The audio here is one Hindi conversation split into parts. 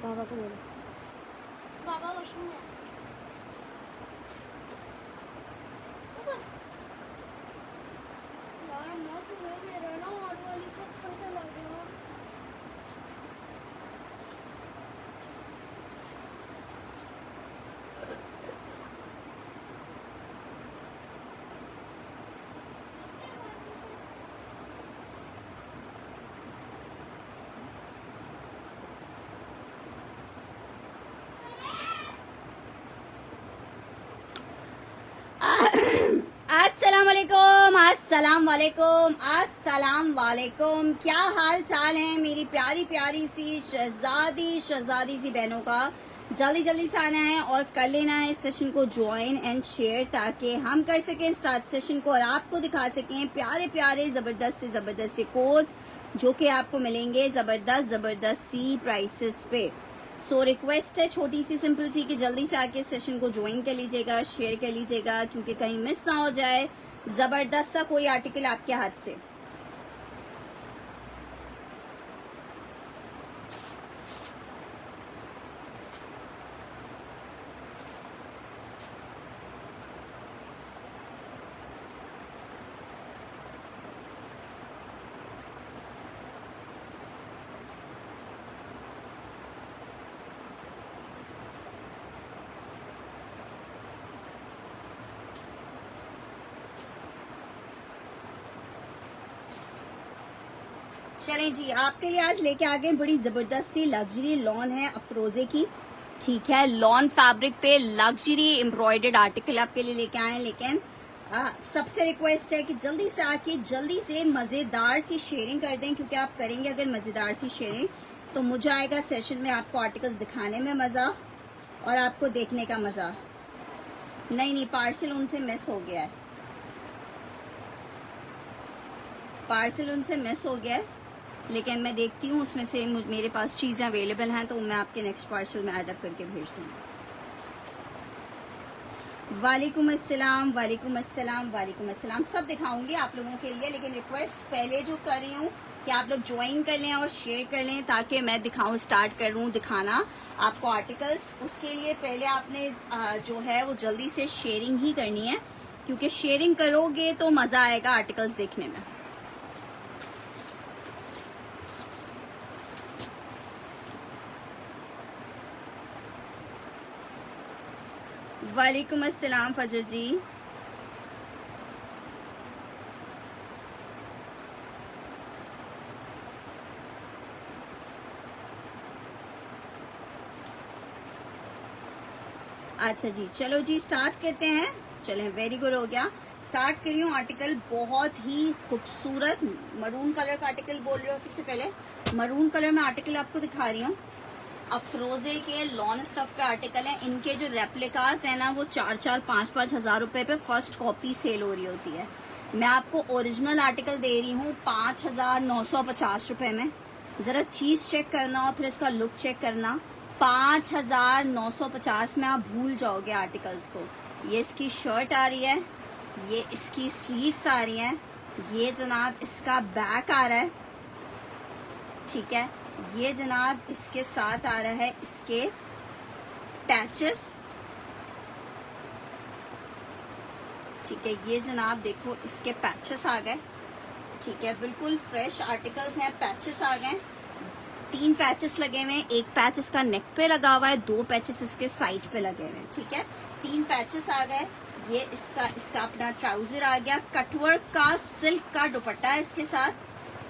बाबा को बोलो। बाबा वॉशरूम में यार मौसम है मेरा ना और वाली छत पर चला गया। अस्सलाम वालेकुम, अस्सलाम वालेकुम, अस्सलाम वालेकुम। क्या हाल चाल है मेरी प्यारी प्यारी सी शहजादी सी बहनों का। जल्दी जल्दी से आना है और कर लेना है इस सेशन को ज्वाइन एंड शेयर, ताकि हम कर सकें स्टार्ट सेशन को और आपको दिखा सकें प्यारे प्यारे जबरदस्त से कोड्स जो कि आपको मिलेंगे जबरदस्त सी प्राइसेस पे। सो रिक्वेस्ट है छोटी सी सिंपल सी कि जल्दी से आके सेशन को ज्वाइन कर लीजिएगा, शेयर कर लीजिएगा, क्योंकि कहीं मिस ना हो जाए जबरदस्त सा कोई आर्टिकल आपके हाथ से। चलें जी, आपके लिए आज लेके आ गए बड़ी जबरदस्त सी लग्जरी लॉन है अफरोजे की। ठीक है, लॉन फैब्रिक पे लग्जरी एम्ब्रॉयडर्ड आर्टिकल आपके लिए लेके आए हैं। लेकिन सबसे रिक्वेस्ट है कि जल्दी से आके जल्दी से मजेदार सी शेयरिंग कर दें, क्योंकि आप करेंगे अगर मजेदार सी शेयरिंग तो मुझे आएगा सेशन में आपको आर्टिकल्स दिखाने में मजा और आपको देखने का मजा। नहीं, पार्सल उनसे मिस हो गया है, पार्सल उनसे मिस हो गया है। लेकिन मैं देखती हूँ उसमें से मेरे पास चीज़ें अवेलेबल हैं तो मैं आपके नेक्स्ट पार्सल में एडअप करके भेज दूँगी। वालेकुम अस्सलाम, वालेकुम अस्सलाम, वालेकुम अस्सलाम। सब दिखाऊंगी आप लोगों के लिए, लेकिन रिक्वेस्ट पहले जो कर रही हूँ कि आप लोग ज्वाइन कर लें और शेयर कर लें, ताकि मैं दिखाऊं, स्टार्ट करूँ दिखाना आपको आर्टिकल्स। उसके लिए पहले आपने जो है वो जल्दी से शेयरिंग ही करनी है, क्योंकि शेयरिंग करोगे तो मज़ा आएगा आर्टिकल्स देखने में। वालेकुम अस्सलाम फजर जी। अच्छा जी, चलो जी स्टार्ट करते हैं। चलें, वेरी गुड, हो गया। स्टार्ट कर रही हूँ आर्टिकल, बहुत ही खूबसूरत मरून कलर का आर्टिकल बोल रही हूँ। सबसे पहले मरून कलर में आर्टिकल आपको दिखा रही हूँ। अफरोजे के लॉन स्टफ के आर्टिकल हैं। इनके जो रेप्लिकास है ना वो 4-5 हज़ार रुपए पे फर्स्ट कॉपी सेल हो रही होती है। मैं आपको ओरिजिनल आर्टिकल दे रही हूँ 5,950 रुपए में। जरा चीज चेक करना और फिर इसका लुक चेक करना। 5,950 में आप भूल जाओगे आर्टिकल्स को। ये इसकी शर्ट आ रही है, ये इसकी स्लीव्स आ रही हैं, ये जनाब इसका बैक आ रहा है। ठीक है, ये जनाब इसके साथ आ रहा है इसके पैचेस। ठीक है, ये जनाब देखो इसके पैचेस आ गए। ठीक है, बिल्कुल फ्रेश आर्टिकल्स हैं। पैचेस आ गए, 3 पैचेस लगे हुए हैं। एक पैच इसका नेक पे लगा हुआ है, 2 पैचेस इसके साइड पे लगे हुए हैं। ठीक है, 3 पैचेस आ गए। ये इसका अपना ट्राउजर आ गया। कटवर्क का सिल्क का दुपट्टा है इसके साथ।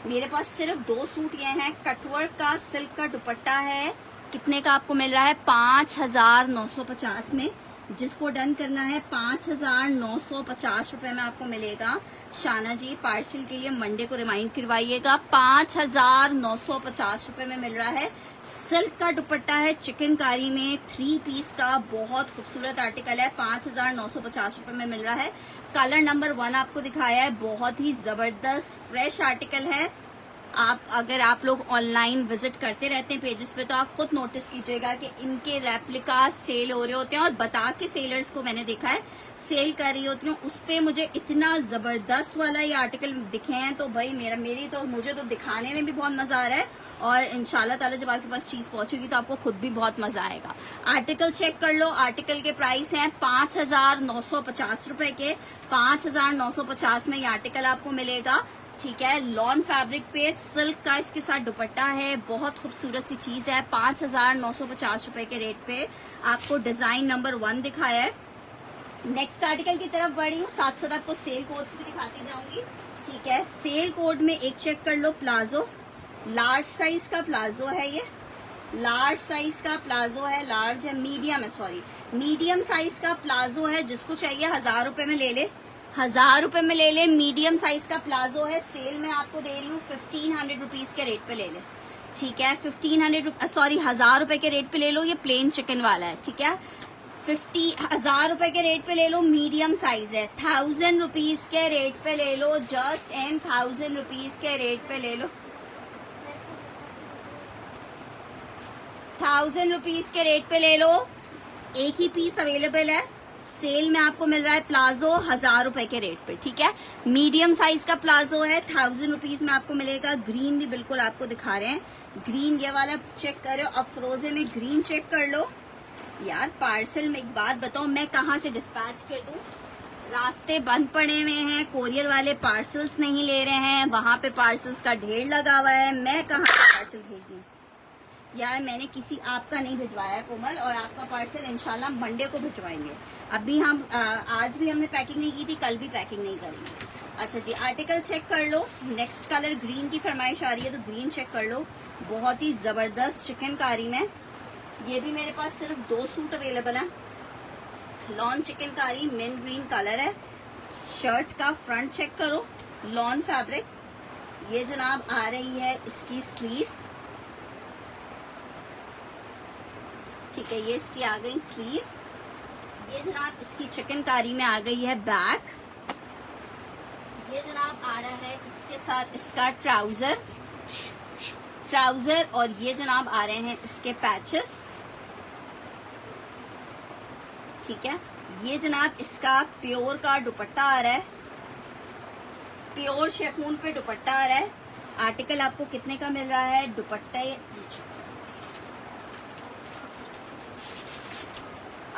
मेरे पास सिर्फ 2 सूट ये हैं। कटवर्क का सिल्क का दुपट्टा है। कितने का आपको मिल रहा है? 5,950 में। जिसको डन करना है 5,950 रुपए में आपको मिलेगा। शाना जी पार्सल के लिए मंडे को रिमाइंड करवाइएगा। 5,950 रुपए में मिल रहा है। सिल्क का दुपट्टा है चिकनकारी में, 3 पीस का, बहुत खूबसूरत आर्टिकल है। 5,950 रुपए में मिल रहा है। कलर नंबर 1 आपको दिखाया है, बहुत ही जबरदस्त फ्रेश आर्टिकल है। आप अगर आप लोग ऑनलाइन विजिट करते रहते हैं पेजेस पे तो आप खुद नोटिस कीजिएगा कि इनके रेप्लिका सेल हो रहे होते हैं, और बता के सेलर्स को मैंने देखा है सेल कर रही होती हूँ, उस पे मुझे इतना जबरदस्त वाला ये आर्टिकल दिखे हैं। तो भाई मुझे तो दिखाने में भी बहुत मजा आ रहा है, और इंशाल्लाह ताला जब आपके पास चीज पहुंचेगी तो आपको खुद भी बहुत मजा आएगा। आर्टिकल चेक कर लो, आर्टिकल के प्राइस हैं 5,950 रुपए के। 5,950 में ये आर्टिकल आपको मिलेगा, ठीक है। लॉन फैब्रिक पे सिल्क का इसके साथ दुपट्टा है, बहुत खूबसूरत सी चीज है। 5,950 रुपए के रेट पे आपको डिजाइन नंबर 1 दिखाया है। नेक्स्ट आर्टिकल की तरफ बढ़ी हूँ, साथ साथ आपको सेल कोड्स भी दिखाती जाऊंगी, ठीक है। सेल कोड में एक चेक कर लो, प्लाजो, लार्ज साइज का प्लाजो है ये, लार्ज साइज का प्लाजो है, लार्ज है, मीडियम है, सॉरी मीडियम साइज का प्लाजो है। जिसको चाहिए 1,000 रुपए में ले ले, 1,000 रुपए में ले ले। मीडियम साइज का प्लाजो है, सेल में आपको दे रही हूँ 1,500 रुपीज के रेट पे ले ले, ठीक है। 1,000 रुपए के रेट पे ले लो, ये प्लेन चिकन वाला है, ठीक है। 1,000 रुपए के रेट पे ले लो, मीडियम साइज है। 1,000 रुपीज के रेट पे ले लो, जस्ट एंड 1,000 रुपीज के रेट पे ले लो, 1,000 रुपीज के रेट पे ले लो। एक ही पीस अवेलेबल है, सेल में आपको मिल रहा है प्लाजो 1,000 रुपए के रेट पे, ठीक है। मीडियम साइज का प्लाजो है, 1,000 रुपीज में आपको मिलेगा। ग्रीन भी बिल्कुल आपको दिखा रहे हैं, ग्रीन ये वाला चेक करो, अफरोजे में ग्रीन चेक कर लो। यार पार्सल में एक बात बताओ, मैं कहाँ से डिस्पैच कर दूं? रास्ते बंद पड़े हुए हैं, कोरियर वाले पार्सल्स नहीं ले रहे हैं, वहां पे पार्सल्स का ढेर लगा हुआ है, मैं कहाँ से पार्सल भेज दूं? यार मैंने किसी आपका नहीं भिजवाया कोमल, और आपका पार्सल इंशाल्लाह मंडे को भिजवाएंगे। अभी हम आज भी हमने पैकिंग नहीं की थी, कल भी पैकिंग नहीं करेंगे। अच्छा जी, आर्टिकल चेक कर लो। नेक्स्ट कलर ग्रीन की फरमाइश आ रही है तो ग्रीन चेक कर लो, बहुत ही जबरदस्त चिकनकारी में। ये भी मेरे पास सिर्फ 2 सूट अवेलेबल है। Lawn chikankari mint green colour है। शर्ट का फ्रंट चेक करो, लॉन फैब्रिक। ये जनाब आ रही है इसकी स्लीव्स, ठीक है, ये इसकी आ गई स्लीव्स। ये जनाब इसकी चिकनकारी में आ गई है बैक। ये जनाब आ रहा है इसके साथ इसका ट्राउजर, और ये जनाब आ रहे हैं इसके पैचेस, ठीक है। ये जनाब इसका प्योर का दुपट्टा आ रहा है, प्योर शेफून पे दुपट्टा आ रहा है। आर्टिकल आपको कितने का मिल रहा है? दुपट्टा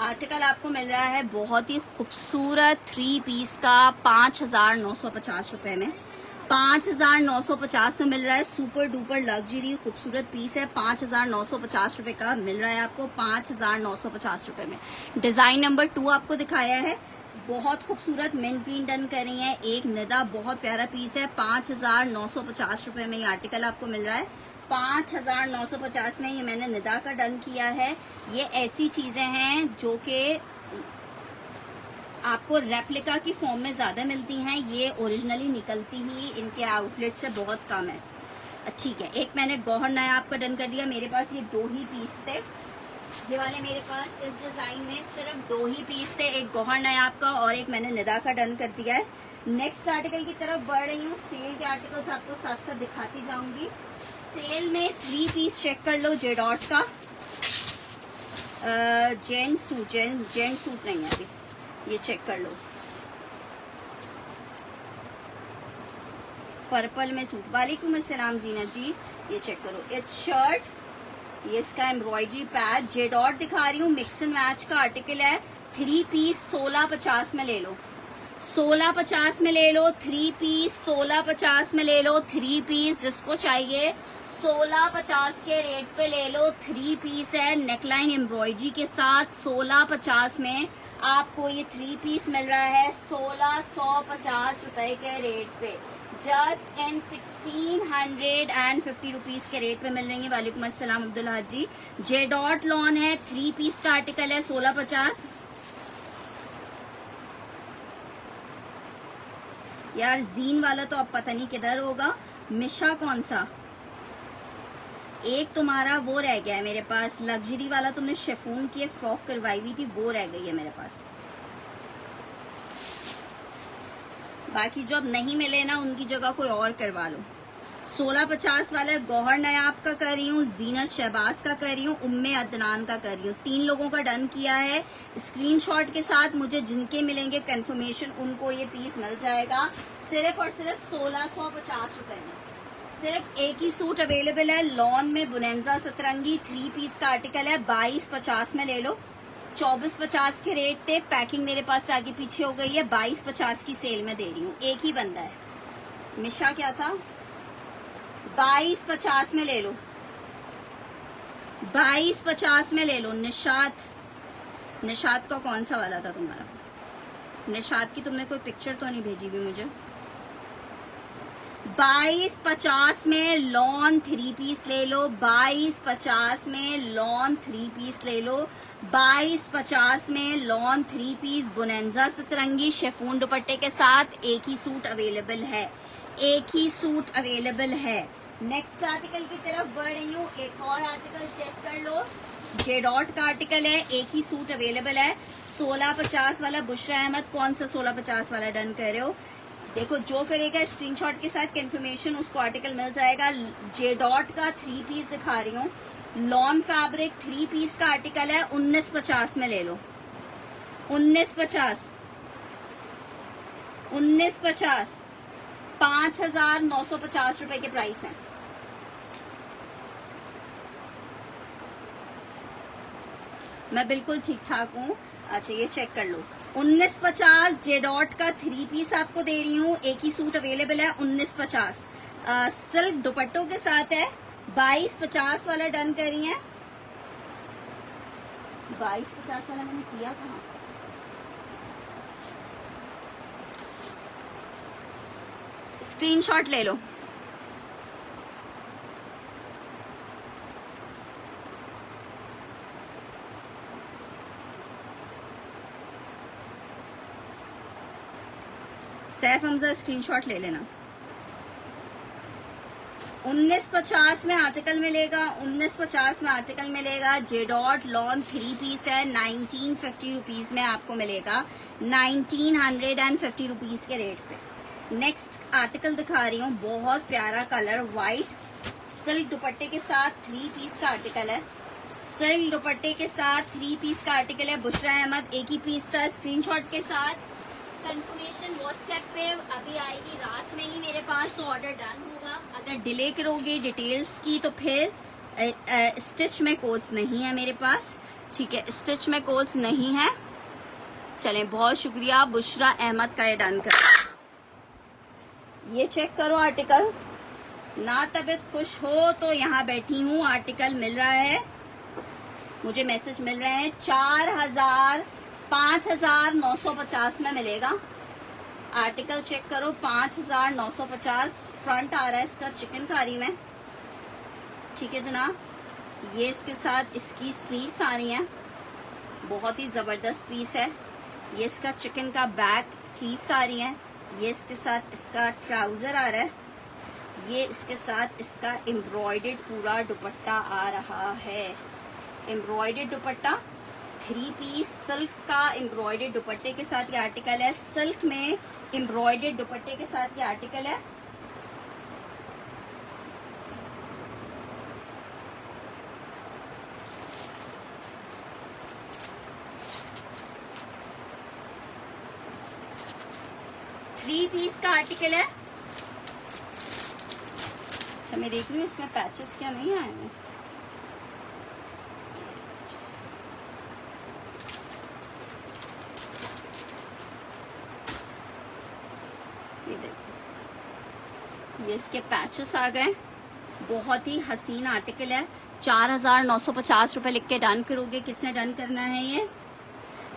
आर्टिकल आपको मिल रहा है बहुत ही खूबसूरत 3 पीस का 5,950 रुपए में। 5,950 में मिल रहा है, सुपर डुपर लग्जरी खूबसूरत पीस है। 5,950 रुपए का मिल रहा है आपको, 5,950 रुपए में। डिजाइन नंबर 2 आपको दिखाया है, बहुत खूबसूरत मिंट ग्रीन डन कर रही है। एक निदा बहुत प्यारा पीस है, 5,950 रुपए में ये आर्टिकल आपको मिल रहा है। 5,950 में ये मैंने निदा का डन किया है। ये ऐसी चीजें हैं जो कि आपको रेप्लिका की फॉर्म में ज्यादा मिलती हैं, ये ओरिजिनली निकलती ही इनके आउटलेट से बहुत कम है, ठीक है। एक मैंने गौहर नया आपका डन कर दिया, मेरे पास ये 2 ही पीस थे, ये वाले मेरे पास इस डिजाइन में सिर्फ 2 ही पीस थे, एक गौहर नया आपका और एक मैंने निदा का डन कर दिया है। नेक्स्ट आर्टिकल की तरफ बढ़ रही हूँ, सेल के आर्टिकल्स आपको साथ साथ दिखाती जाऊंगी। सेल में 3 पीस चेक कर लो, जेडॉट का जेंट सूट नहीं है अभी, ये चेक कर लो, पर्पल में सूट। वालेकुम अस्सलाम जीना जी, ये चेक करो, इट्स शर्ट, ये इसका एम्ब्रॉयडरी पैच, जेडॉट दिखा रही हूँ, मिक्स एंड मैच का आर्टिकल है। 3 पीस 1650 में ले लो, 1650 में ले लो। 3 पीस 1650 में ले लो। 3 पीस जिसको चाहिए 1650 के रेट पे ले लो। 3 पीस है, नेकलाइन एम्ब्रॉयडरी के साथ 1650 में आपको ये 3 पीस मिल रहा है 1650 रुपए के रेट पे, जस्ट एंड 1650 रुपीज के रेट पे मिल रही है। वालेकुम अस्सलाम अब्दुल हाजी। जेडॉट लॉन है, 3 पीस का आर्टिकल है 1650। यार जीन वाला तो अब पता नहीं किधर होगा, मिशा कौन सा, एक तुम्हारा वो रह गया है मेरे पास, लग्जरी वाला तुमने शेफून की एक फ्रॉक करवाई हुई थी, वो रह गई है मेरे पास। बाकी जो अब नहीं मिले ना, उनकी जगह कोई और करवा लो। 1650 वाला गौहर नयाब का कर रही हूँ, जीनत शहबाज का कर रही हूँ, उम्मे अदनान का कर रही हूँ। 3 लोगों का डन किया है। स्क्रीनशॉट के साथ मुझे जिनके मिलेंगे कंफर्मेशन उनको ये पीस मिल जाएगा सिर्फ और सिर्फ 1650 रुपए में। सिर्फ एक ही सूट अवेलेबल है लॉन में, बुनेंजा सतरंगी 3 पीस का आर्टिकल है। 2250 में ले लो। 2450 के रेट थे, पैकिंग मेरे पास से आगे पीछे हो गई है। 2250 की सेल में दे रही हूँ। एक ही बंदा है। मिशा क्या था? 2250 में ले लो। 2250 में ले लो। निशात का कौन सा वाला था तुम्हारा? निशात की तुमने कोई पिक्चर तो नहीं भेजी हुई मुझे। 2250 में लॉन 3 पीस ले लो। 2250 में लॉन 3 पीस ले लो। 2250 में लॉन 3 पीस बुनेंजा सतरंगी शेफून दुपट्टे के साथ। एक ही सूट अवेलेबल है। एक ही सूट अवेलेबल है। नेक्स्ट आर्टिकल की तरफ बढ़ रही हूँ। एक और आर्टिकल चेक कर लो। जे डॉट का आर्टिकल है। एक ही सूट अवेलेबल है। 1650 वाला बुशरा अहमद, कौन सा 1650 वाला डन कर रहे हो? देखो जो करेगा स्क्रीनशॉट के साथ कंफर्मेशन उसको आर्टिकल मिल जाएगा। जे डॉट का 3 पीस दिखा रही हूँ। लॉन फैब्रिक 3 पीस का आर्टिकल है। 1950 में ले लो। 1950 5950 रुपए के प्राइस हैं। मैं बिल्कुल ठीक ठाक हूँ। अच्छा ये चेक कर लो। 1950 जे डॉट का 3 पीस आपको दे रही हूँ। एक ही सूट अवेलेबल है। 1950 सिल्क दुपट्टों के साथ है। 2250 वाला डन कर रही है। 2250 वाला मैंने किया कहाँ? स्क्रीनशॉट ले लो। सैफ हमजा स्क्रीनशॉट ले लेना। 1950 में आर्टिकल मिलेगा। 1950 में आर्टिकल मिलेगा। जे डॉट लॉन 3 पीस है। 1950 रुपीज में आपको मिलेगा। 1950 रुपीज के रेट पे। नेक्स्ट आर्टिकल दिखा रही हूँ। बहुत प्यारा कलर व्हाइट सिल्क दुपट्टे के साथ 3 पीस का आर्टिकल है। सिल्क दुपट्टे के साथ 3 पीस का आर्टिकल है। बुशरा अहमद एक ही पीस था। स्क्रीनशॉट के साथ कंफर्मेशन व्हाट्सएप पे अभी आएगी रात में ही मेरे पास, तो ऑर्डर डन होगा। अगर डिले करोगे डिटेल्स की तो फिर स्टिच में कोड्स नहीं है मेरे पास। ठीक है, स्टिच में कोड्स नहीं है। चलें, बहुत शुक्रिया। बुशरा अहमद का ये डन कर। ये चेक करो आर्टिकल। ना तबीयत खुश हो तो यहाँ बैठी हूँ। आर्टिकल मिल रहा है, मुझे मैसेज मिल रहे हैं। 5950 में मिलेगा। आर्टिकल चेक करो। 5950 फ्रंट आ रहा है इसका चिकनकारी में। ठीक है जनाब, ये इसके साथ इसकी स्लीव्स आ रही हैं। बहुत ही जबरदस्त पीस है। ये इसका चिकन का बैक स्लीव्स आ रही हैं। ये इसके साथ इसका ट्राउजर आ रहा है। ये इसके साथ इसका एम्ब्रॉयडर्ड पूरा दुपट्टा आ रहा है। एम्ब्रॉयडर्ड दुपट्टा 3 पीस सिल्क का एम्ब्रॉयडर्ड दुपट्टे के साथ ये आर्टिकल है। सिल्क में एम्ब्रॉयडर्ड दुपट्टे के साथ ये आर्टिकल है। थ्री पीस का आर्टिकल है। अच्छा मैं देख रही हूँ इसमें पैचेस क्या नहीं आए हैं। ये देखो, ये इसके पैचेस आ गए। बहुत ही हसीन आर्टिकल है। 4950 रुपए लिख के डन करोगे। किसने डन करना है ये?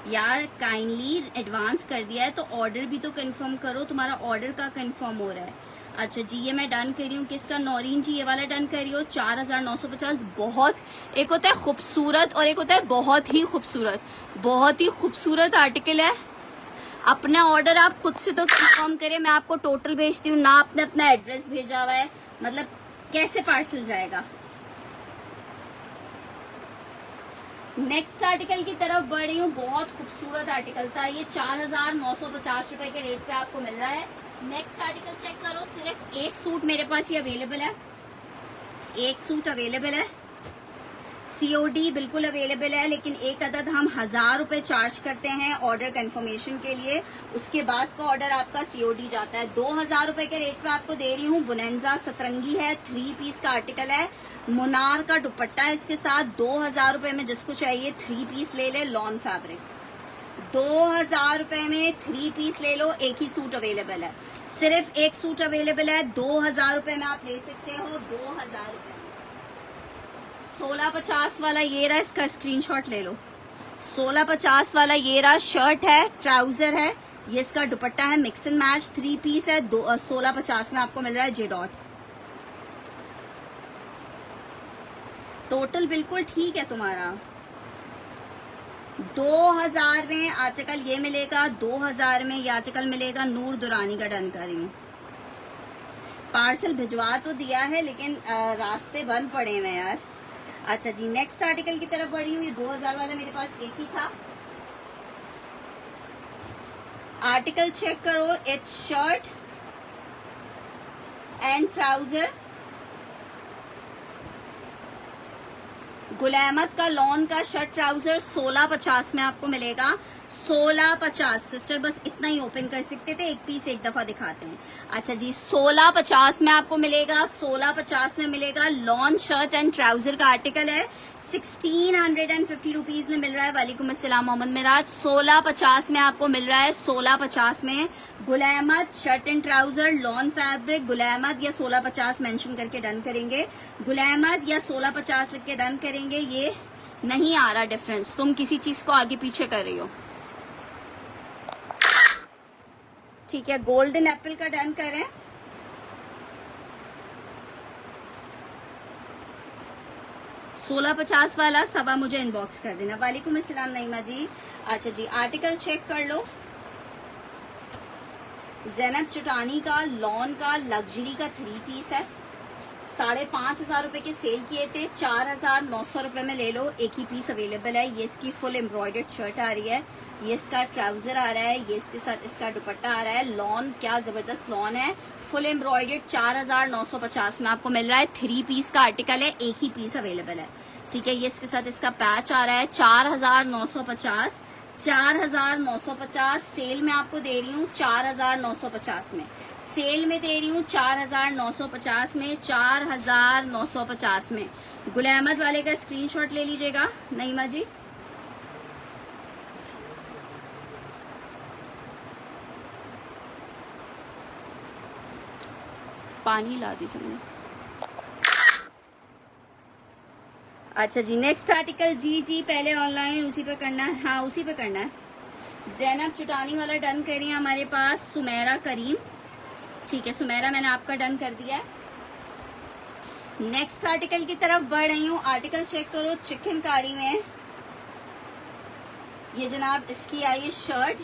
यार काइंडली एडवांस कर दिया है तो ऑर्डर भी तो कंफर्म करो। तुम्हारा ऑर्डर का कंफर्म हो रहा है। अच्छा जी, ये मैं डन कर रही हूँ। किसका? नौरीन जी, ये वाला डन कर रही हो। 4950। बहुत, एक होता है खूबसूरत और एक होता है बहुत ही खूबसूरत। बहुत ही खूबसूरत आर्टिकल है। अपना ऑर्डर आप खुद से तो कंफर्म करें। मैं आपको टोटल भेजती हूँ ना, आपने अपना एड्रेस भेजा हुआ है। मतलब कैसे पार्सल जाएगा? नेक्स्ट आर्टिकल की तरफ बढ़ रही हूँ। बहुत खूबसूरत आर्टिकल था ये, 4,950 रुपए के रेट पे आपको मिल रहा है। नेक्स्ट आर्टिकल चेक करो, सिर्फ एक सूट मेरे पास ये अवेलेबल है, एक सूट अवेलेबल है, सीओडी बिल्कुल अवेलेबल है, लेकिन एक अदद हम 1000 रुपए चार्ज करते हैं ऑर्डर कंफर्मेशन के लिए। उसके बाद का ऑर्डर आपका सीओडी जाता है। 2000 रुपए के रेट पे आपको दे रही हूँ। बुनेंजा सतरंगी है, 3 पीस का आर्टिकल है, मुनार का दुपट्टा है इसके साथ। 2000 रुपए में जिसको चाहिए 3 पीस ले ले, लॉन फैब्रिक। 2000 रुपए में 3 पीस ले लो, एक ही सूट अवेलेबल है, सिर्फ एक सूट अवेलेबल है। 2000 रुपए में आप ले सकते हो, 2000 रुपए में। 1650 वाला ये रहा, इसका स्क्रीनशॉट ले लो। 1650 वाला ये रहा, शर्ट है, ट्राउजर है, ये इसका दुपट्टा है, मिक्स एंड मैच 3 पीस है। 1650 में आपको मिल रहा है जे डॉट। टोटल बिल्कुल ठीक है तुम्हारा। 2000 में आर्टिकल ये मिलेगा, 2000 में ये आर्टिकल मिलेगा। नूर दुरानी का डन कर रही हूँ। पार्सल भिजवा तो दिया है, लेकिन रास्ते बंद पड़े हुए यार। अच्छा जी, नेक्स्ट आर्टिकल की तरफ बढ़ी हूँ। ये 2000 वाला मेरे पास एक ही था। आर्टिकल चेक करो, it's shirt and trouser, Gul Ahmed का लॉन का शर्ट ट्राउजर 1650 में आपको मिलेगा। 1650 सिस्टर, बस इतना ही ओपन कर सकते थे, एक पीस एक दफा दिखाते हैं। अच्छा जी, 1650 में आपको मिलेगा, 1650 में मिलेगा। लॉन शर्ट एंड ट्राउजर का आर्टिकल है, 1650 रुपीज में मिल रहा है। वालेकुम अस्सलाम मोहम्मद मिराज। 1650 में आपको मिल रहा है, 1650 में। Gul Ahmed shirt and trouser, lawn fabric, Gul Ahmed या 1650 मेंशन करके डन करेंगे, गुल अहमद या 1650 लिख के डन करेंगे। ये नहीं आ रहा डिफरेंस, तुम किसी चीज को आगे पीछे कर रही हो। ठीक है, गोल्डन एप्पल का डन करें। सोलह 50 वाला सबा मुझे इनबॉक्स कर देना। वालेकुम अस्सलाम नईमा जी। अच्छा जी, आर्टिकल चेक कर लो। जैनब चुटानी का लॉन का लग्जरी का 3 पीस है, 5500 रुपए के सेल किए थे, 4900 रुपए में ले लो, एक ही पीस अवेलेबल है। ये इसकी फुल एम्ब्रॉयडर्ड शर्ट आ रही है, ये इसका ट्राउजर आ रहा है, ये इसके साथ इसका दुपट्टा आ रहा है। लॉन क्या जबरदस्त लॉन है, फुल एम्ब्रॉयडर्ड। 4950 में आपको मिल रहा है। 3 पीस का आर्टिकल है, एक ही पीस अवेलेबल है। ठीक है, ये इसके साथ इसका पैच आ रहा है। 4950, 4950 सेल में आपको दे रही हूँ, 4950 में सेल में दे रही हूँ, 4950 में, 4950 में। गुल अहमद वाले का स्क्रीनशॉट ले लीजिएगा नईमा जी। पानी ला दीजिए मुझे। अच्छा जी, नेक्स्ट आर्टिकल। जी पहले ऑनलाइन उसी पे करना है, हाँ उसी पे करना है। जैनब चुटानी वाला डन करिए हमारे पास। सुमेरा करीम, ठीक है सुमेरा, मैंने आपका डन कर दिया है। नेक्स्ट आर्टिकल की तरफ बढ़ रही हूँ। आर्टिकल चेक करो, चिकनकारी में ये जनाब इसकी आई है शर्ट,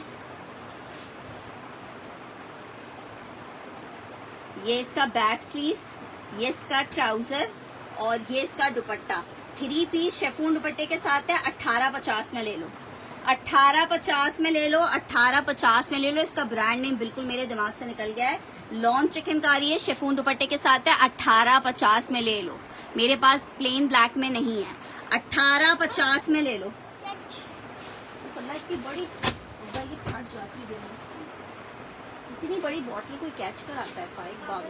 ये इसका बैक स्लीव्स, ये इसका ट्राउजर और ये इसका दुपट्टा। 3 पीस शेफून दुपट्टे के साथ है। 1850 में ले लो, 1850 में ले लो, 1850 में ले लो। इसका ब्रांड नेम बिल्कुल मेरे दिमाग से निकल गया है। लॉन चिकनकारी है, शेफून दुपट्टे के साथ है। 1850 में ले लो, मेरे पास प्लेन ब्लैक में नहीं है। 1850 में ले लो। की बड़ी बड़ी फट जाती है, इतनी बड़ी बॉटल कोई कैच कर आता है। 5 बाबू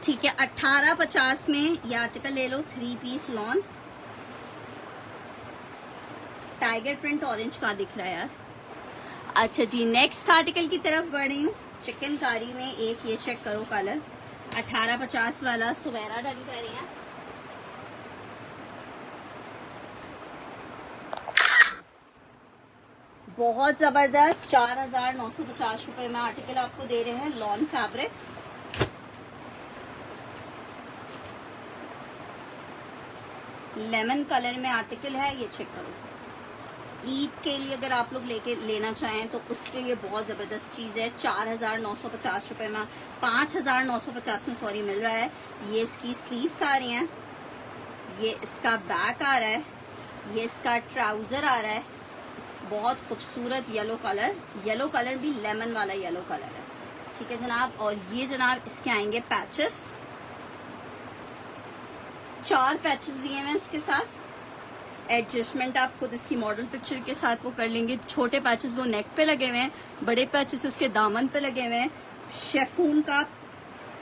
ठीक है, 1850 में ये आर्टिकल ले लो। 3 piece lawn, tiger print orange का दिख रहा है यार। अच्छा जी, नेक्स्ट आर्टिकल की तरफ बढ़ रही हूँ। चिकनकारी में एक ये चेक करो कलर, 1850 वाला। सुमेरा डन कर रही है। बहुत जबरदस्त, 4950 रुपए में आर्टिकल आपको दे रहे हैं। लॉन फैब्रिक, लेमन कलर में आर्टिकल है, ये चेक करो। ईद के लिए अगर आप लोग लेना चाहें तो उसके लिए बहुत ज़बरदस्त चीज़ है। 4,950 रुपये में, 5,950 में सॉरी मिल रहा है। ये इसकी स्लीव्स आ रही हैं, ये इसका बैक आ रहा है, ये इसका ट्राउज़र आ रहा है। बहुत खूबसूरत येलो कलर भी लेमन वाला येलो कलर है, ठीक है जनाब। और ये जनाब इसके आएंगे पैचेस, 4 पैचेस दिए हुए इसके साथ। एडजस्टमेंट आप खुद इसकी मॉडल पिक्चर के साथ वो कर लेंगे। छोटे पैचेस वो नेक पे लगे हुए हैं, बड़े पैचेस इसके दामन पे लगे हुए हैं। शेफून का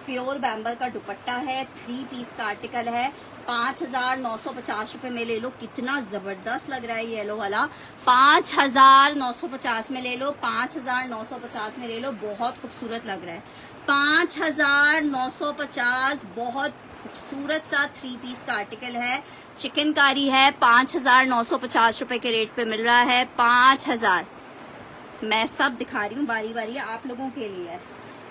प्योर बैम्बर का दुपट्टा है, 3 पीस का आर्टिकल है। 5,950 रुपए में ले लो। कितना जबरदस्त लग रहा है ये येलो वाला। 5,950 में ले लो, 5,950 में ले लो। बहुत खूबसूरत लग रहा है। 5,950 बहुत खूबसूरत सा 3 पीस का आर्टिकल है। चिकनकारी है, 5,950 रुपए के रेट पे मिल रहा है। 5,000 मैं सब दिखा रही हूँ बारी बारी, आप लोगों के लिए।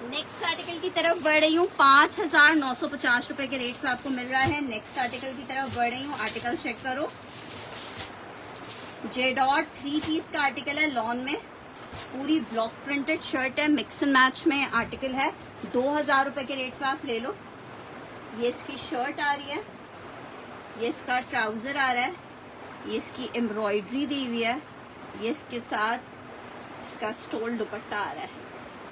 नेक्स्ट आर्टिकल की तरफ बढ़ रही हूँ। 5,950 रुपए के रेट पे आपको मिल रहा है। नेक्स्ट आर्टिकल की तरफ बढ़ रही हूँ। आर्टिकल चेक करो, जेडॉट 3 पीस का आर्टिकल है, लॉन में पूरी ब्लॉक प्रिंटेड शर्ट है, मिक्स एंड मैच में आर्टिकल है। 2,000 रुपए के रेट पे आप ले लो। ये इसकी शर्ट आ रही है, ये इसका ट्राउजर आ रहा है, ये इसकी एम्ब्रॉयडरी दी हुई है, ये इसके साथ इसका स्टोल दुपट्टा आ रहा है,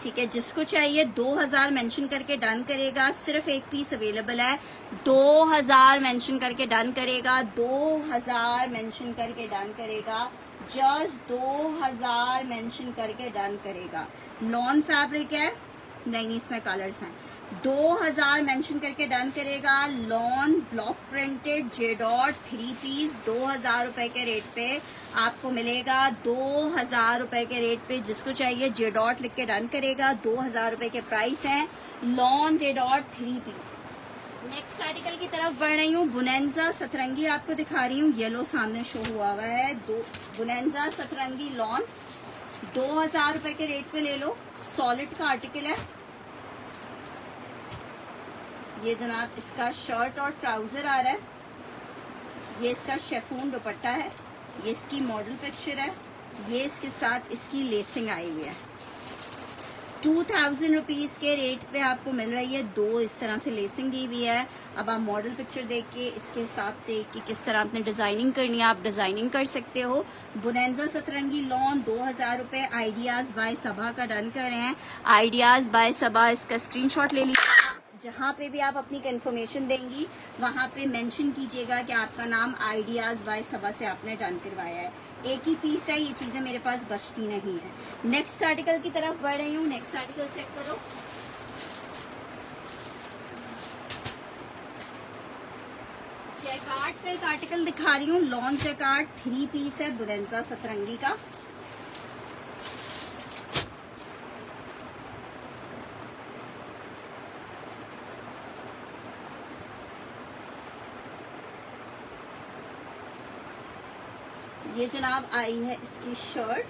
ठीक है। जिसको चाहिए 2,000 मेंशन करके डन करेगा। सिर्फ एक पीस अवेलेबल है। 2,000 मेंशन करके डन करेगा, 2,000 मेंशन करके डन करेगा, जस्ट 2,000 मेंशन करके डन करेगा। लॉन फैब्रिक है, नहीं इसमें कलर्स हैं। 2,000 मेंशन करके डन करेगा। लॉन ब्लॉक प्रिंटेड जेडॉट 3 पीस 2,000 रुपए के रेट पे आपको मिलेगा। 2,000 रुपए के रेट पे जिसको चाहिए जेडॉट लिख के डन करेगा। 2,000 रुपए के प्राइस हैं। Lawn J dot 3 piece. Next article की तरफ बढ़ रही हूँ। बुनेंजा सतरंगी आपको दिखा रही हूँ, येलो सामने शो हुआ हुआ है। बुनेंजा सतरंगी लॉन 2,000 रुपए के रेट पे ले लो। सॉलिड का आर्टिकल है। ये जनाब इसका शर्ट और ट्राउजर आ रहा है, ये इसका शेफून दुपट्टा है, ये इसकी मॉडल पिक्चर है, ये इसके साथ इसकी लेसिंग आई हुई है। 2,000 रुपीज के रेट पे आपको मिल रही है। 2 इस तरह से लेसिंग दी हुई है। अब आप मॉडल पिक्चर देख के इसके हिसाब से कि किस तरह आपने डिजाइनिंग करनी है, आप डिजाइनिंग कर सकते हो। बुनेंजा सतरंगी लॉन 2,000 रुपए। आइडियाज बाय सबा का डन कर रहे हैं। आइडियाज बाय सबा, इसका स्क्रीनशॉट ले लीजिए। जहाँ पे भी आप अपनी कंफर्मेशन देंगी वहाँ पे मेंशन कीजिएगा कि आपका नाम आइडियाज बाय सबा से आपने डन करवाया है। एक ही पीस है, ये चीजें मेरे पास बचती नहीं है। नेक्स्ट आर्टिकल की तरफ बढ़ रही हूँ। नेक्स्ट आर्टिकल चेक करो, जैकार्ड का एक आर्टिकल दिखा रही हूँ। लॉन जैकार्ड 3 पीस है, बुनेंजा सतरंगी का। ये जनाब आई है इसकी शर्ट,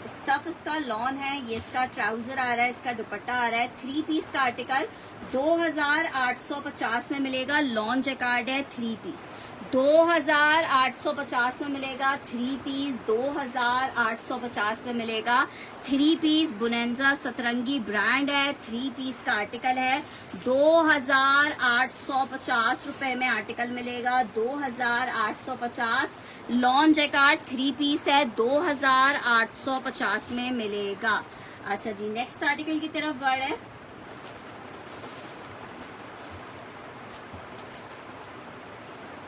स्टफ इसका लॉन है, ये इसका ट्राउजर आ रहा है, इसका दुपट्टा आ रहा है। 3 पीस का आर्टिकल 2,850 में मिलेगा। लॉन जैकार्ड है, 3 पीस 2,850 में मिलेगा। 3 पीस 2,850 में मिलेगा। 3 पीस बुनेंजा सतरंगी ब्रांड है, 3 पीस का आर्टिकल है। 2,850 रुपए में आर्टिकल मिलेगा। 2,850। लॉन जैकार्ड 3 पीस है, 2,850 में मिलेगा। अच्छा जी, नेक्स्ट आर्टिकल की तरफ बढ़ है।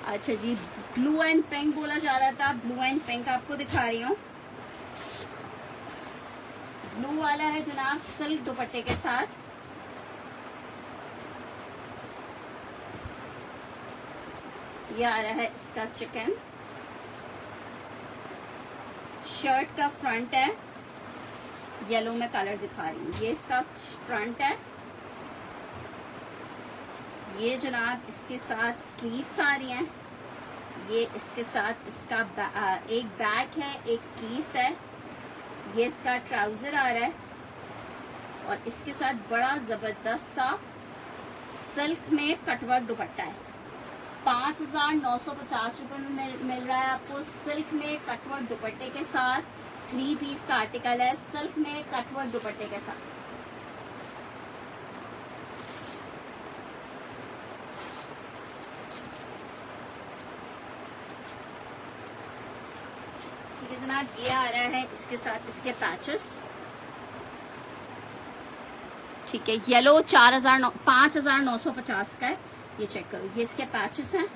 अच्छा जी, ब्लू एंड पिंक बोला जा रहा था, ब्लू एंड पिंक आपको दिखा रही हूँ। ब्लू वाला है जनाब सिल्क दुपट्टे के साथ। ये आ रहा है इसका चिकन। शर्ट का फ्रंट है, येलो में कलर दिखा रही हूँ। ये इसका फ्रंट है। ये जनाब इसके साथ स्लीव्स आ रही हैं। ये इसके साथ इसका एक बैक है, एक स्लीव्स है। ये इसका ट्राउजर आ रहा है और इसके साथ बड़ा जबरदस्त सा सिल्क में कटवर्क दुपट्टा है। 5,950 रुपए में मिल रहा है आपको। सिल्क में कटवर्क दुपट्टे के साथ 3 पीस का आर्टिकल है, सिल्क में कटवर्क दुपट्टे के साथ। ठीक है जनाब, ये आ रहा है इसके साथ इसके पैचेस। ठीक है, येलो 5,950 का है, ये चेक करो, ये इसके पैचेस हैं।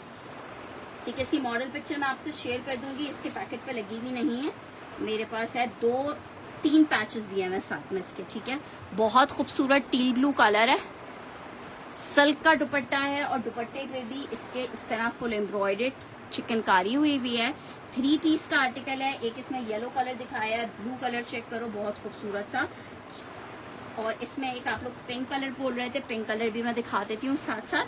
ठीक है, इसकी मॉडल पिक्चर मैं आपसे शेयर कर दूंगी, इसके पैकेट पे लगी हुई नहीं है, मेरे पास है 2-3 पैचेस दिए हैं साथ में इसके। ठीक है, बहुत खूबसूरत टील ब्लू कलर है, सिल्क का दुपट्टा है और दुपट्टे पे भी इसके इस तरह फुल एम्ब्रॉयडर्ड चिकनकारी हुई हुई है। 3 पीस का आर्टिकल है, एक इसमें येलो कलर दिखाया है, ब्लू कलर चेक करो, बहुत खूबसूरत सा। और इसमें एक आप लोग पिंक कलर बोल रहे थे, पिंक कलर भी मैं दिखा देती हूँ साथ साथ।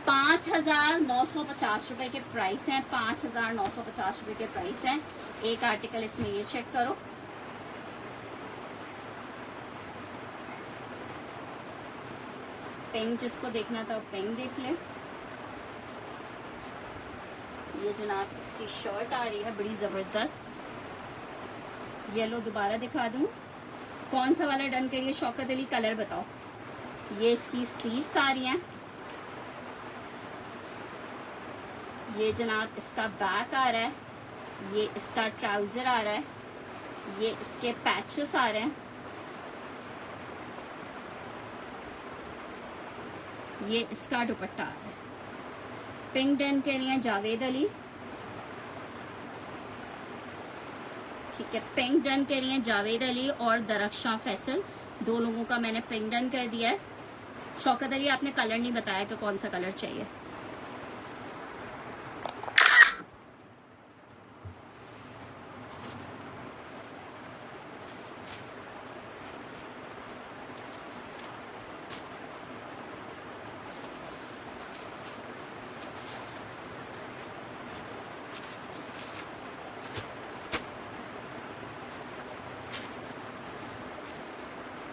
5,950 रुपए के प्राइस हैं, 5,950 रुपए के प्राइस हैं। एक आर्टिकल इसमें ये चेक करो, पिंक जिसको देखना था वो पिंक देख ले। ये जनाब इसकी शर्ट आ रही है बड़ी जबरदस्त, येलो दोबारा दिखा दूं, कौन सा वाला डन करिए शौकत अली, कलर बताओ। ये इसकी स्लीव्स आ रही हैं, ये जनाब इसका बैक आ रहा है, ये इसका ट्राउजर आ रहा है, ये इसके पैचेस आ रहे हैं, ये इसका दुपट्टा आ रहा है। पिंक डन कह रही हैं जावेद अली। ठीक है, पिंक डन कर रही हैं जावेद अली और दरख्शां फैसल, 2 लोगों का मैंने पिंक डन कर दिया है। शौकत अली आपने कलर नहीं बताया कि कौन सा कलर चाहिए।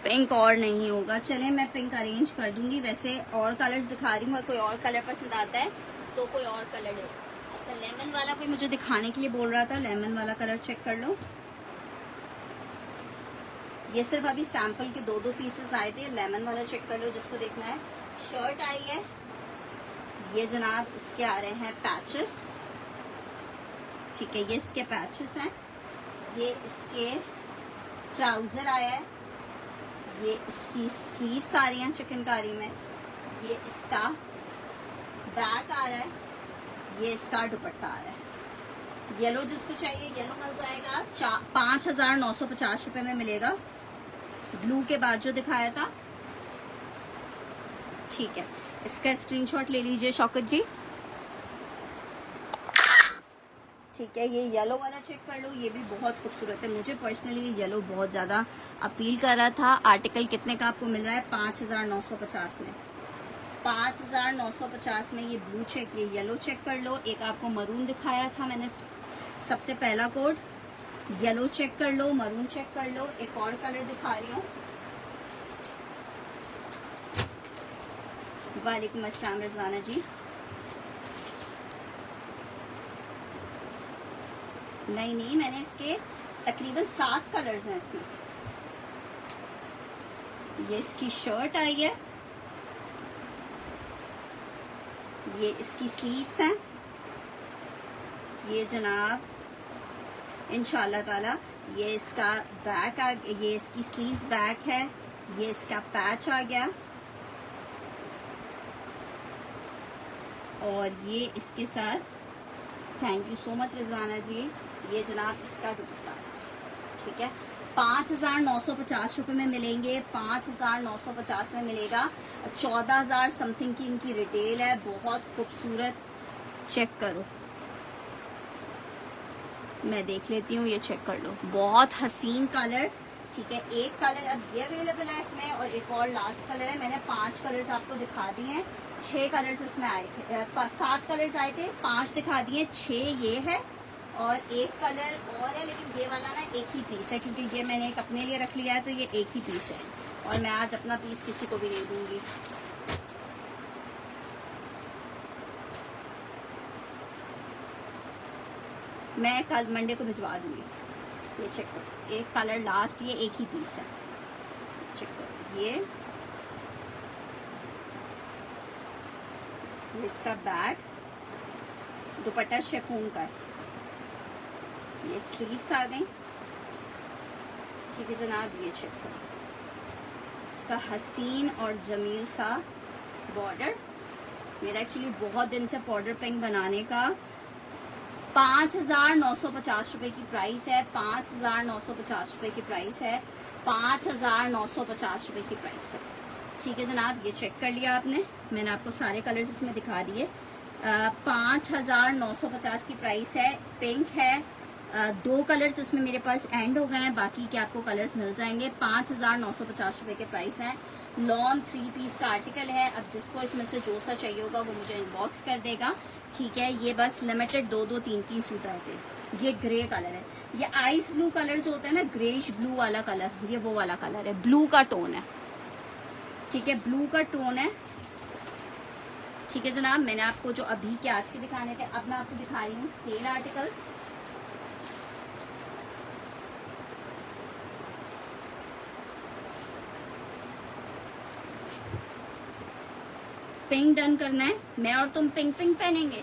पिंक और नहीं होगा, चले मैं पिंक अरेंज कर दूंगी। वैसे और कलर्स दिखा रही हूँ, कोई और कलर पसंद आता है तो कोई और कलर ले। अच्छा, लेमन वाला कोई मुझे दिखाने के लिए बोल रहा था, लेमन वाला कलर चेक कर लो। ये सिर्फ अभी सैंपल के 2-2 पीसेस आए थे, लेमन वाला चेक कर लो जिसको देखना है। शर्ट आई है, ये जनाब इसके आ रहे हैं पैचेस। ठीक है, ये इसके पैचेस हैं, ये इसके ट्राउजर आया है, ये इसकी स्लीव्स आ रही हैं चिकनकारी में, ये इसका बैक आ रहा है, ये इसका दुपट्टा आ रहा है। येलो जिसको चाहिए येलो मिल जाएगा, 5,950 रुपए में मिलेगा, ब्लू के बाद जो दिखाया था। ठीक है, इसका स्क्रीनशॉट ले लीजिए शौकत जी। ठीक है, ये येलो वाला चेक कर लो, ये भी बहुत खूबसूरत है, मुझे पर्सनली ये येलो बहुत ज़्यादा अपील कर रहा था। आर्टिकल कितने का आपको मिल रहा है? 5,950 में, 5,950 में ये ब्लू चेक, ये येलो चेक कर लो। एक आपको मरून दिखाया था मैंने सबसे पहला कोड, येलो चेक कर लो, मरून चेक कर लो। एक और कलर दिखा रही हूँ। वालेकुम अस्सलाम रिजवाना जी। नहीं, मैंने इसके तकरीबन 7 कलर्स हैं इसमें। ये इसकी शर्ट आई है, ये इसकी स्लीव्स हैं, ये जनाब इंशाल्लाह ताला ये इसका बैक आ, ये इसकी स्लीव्स बैक है, ये इसका पैच आ गया और ये इसके साथ, thank you so much Rizwana ji, ये जनाब इसका दुपट्टा। ठीक है, 5,950 रुपये में मिलेंगे, 5,950 में मिलेगा। 14,000 समथिंग की इनकी रिटेल है, बहुत खूबसूरत, चेक करो, मैं देख लेती हूँ, ये चेक कर लो, बहुत हसीन कलर। ठीक है, एक कलर अब ये अवेलेबल है इसमें और एक और लास्ट कलर है। मैंने 5 कलर्स आपको दिखा दिए हैं, 6 कलर्स इसमें आए थे, 7 कलर्स आए थे, 5 दिखा दिए, 6 ये है और एक कलर और है, लेकिन ये वाला ना एक ही पीस है क्योंकि ये मैंने एक अपने लिए रख लिया है, तो ये एक ही पीस है और मैं आज अपना पीस किसी को भी दे दूंगी। मैं कल मंडे को भिजवा दूंगी। ये चेक करो, एक कलर लास्ट, ये एक ही पीस है। चेक करो, ये इसका बैग, दुपट्टा शिफॉन का है, ये स्लीव्स आ गई। ठीक है जनाब, ये चेक करो, इसका हसीन और जमील सा बॉर्डर। मेरा एक्चुअली बहुत दिन से पाउडर पिंक बनाने का 5,950 रुपए की प्राइस है, 5,950 रुपए की प्राइस है, 5,950 रुपए की प्राइस है। ठीक है जनाब, ये चेक कर लिया आपने, मैंने आपको सारे कलर्स इसमें दिखा दिए। 5,950 की प्राइस है। पिंक है, 2 कलर्स इसमें मेरे पास एंड हो गए हैं, बाकी के आपको कलर्स मिल जाएंगे। 5,950 रुपए के प्राइस हैं। लॉन 3 पीस का आर्टिकल है। अब जिसको इसमें से जो सा चाहिए होगा वो मुझे इनबॉक्स कर देगा। ठीक है, ये बस लिमिटेड 2-2, 3-3 सूट आते हैं। ये ग्रे कलर है, ये आइस ब्लू कलर जो होता है ना, ग्रेश ब्लू वाला कलर, ये वो वाला कलर है, ब्लू का टोन है। ठीक है, ब्लू का टोन है। ठीक है जनाब, मैंने आपको जो अभी के आज के दिखाने थे, अब मैं आपको दिखा रही हूँ सेल आर्टिकल्स। पिंक डन करना है, मैं और तुम पिंक पिंक पहनेंगे।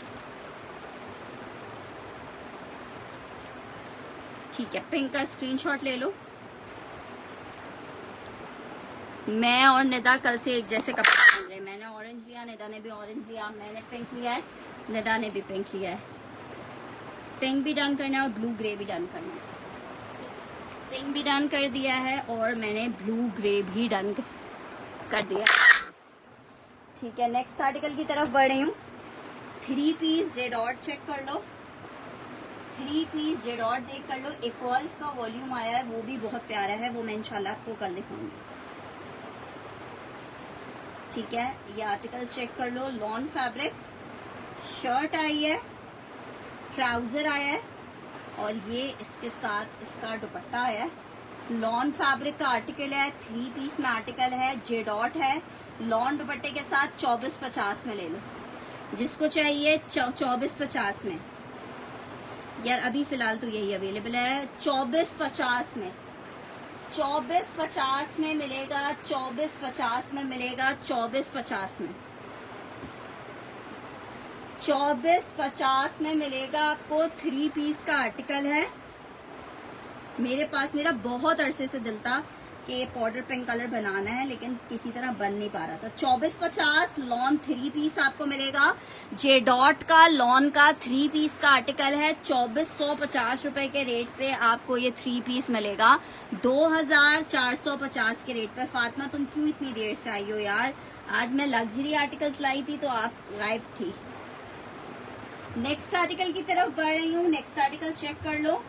ठीक है, पिंक का स्क्रीनशॉट ले लो। मैं और निदा कल से एक जैसे कपड़े पहन रहे हैं। मैंने ऑरेंज लिया, निदा ने भी ऑरेंज लिया, मैंने पिंक लिया है, निदा ने भी पिंक लिया है। पिंक भी डन करना है और ब्लू ग्रे भी डन करना है। पिंक भी डन कर दिया है और मैंने ब्लू ग्रे भी डन कर दिया। ठीक है, नेक्स्ट आर्टिकल की तरफ बढ़ रही हूँ। 3 पीस जेड डॉट चेक कर लो, 3 पीस जेड डॉट देख कर लो। एक और इसका वॉल्यूम आया है, वो भी बहुत प्यारा है, वो मैं इंशाल्लाह आपको कल दिखाऊंगी। ठीक है, ये आर्टिकल चेक कर लो। लॉन फैब्रिक, शर्ट आई है, ट्राउजर आया है और ये इसके साथ इसका दुपट्टा आया है। लॉन फैब्रिक का आर्टिकल है, 3 पीस में आर्टिकल है, जे डॉट है। लॉन दुपट्टे के साथ 2450 में ले लो, जिसको चाहिए 2450 में। यार अभी फिलहाल तो यही अवेलेबल है 2450 में। 2450 में मिलेगा, 2450 में मिलेगा, 2450 में, 2450 में मिलेगा आपको। 3 पीस का आर्टिकल है। मेरे पास, मेरा बहुत अरसे से दिल था कि पाउडर पिंक कलर बनाना है, लेकिन किसी तरह बन नहीं पा रहा था। 2450 लॉन 3 पीस आपको मिलेगा। जे डॉट का लॉन का 3 पीस का आर्टिकल है। 2450 रुपए के रेट पे आपको ये 3 पीस मिलेगा, 2450 के रेट पे। फातिमा तुम क्यों इतनी देर से आई हो यार? आज मैं लग्जरी आर्टिकल्स लाई थी तो आप गायब थी। नेक्स्ट आर्टिकल की तरफ बढ़ रही हूँ। नेक्स्ट आर्टिकल चेक कर लो।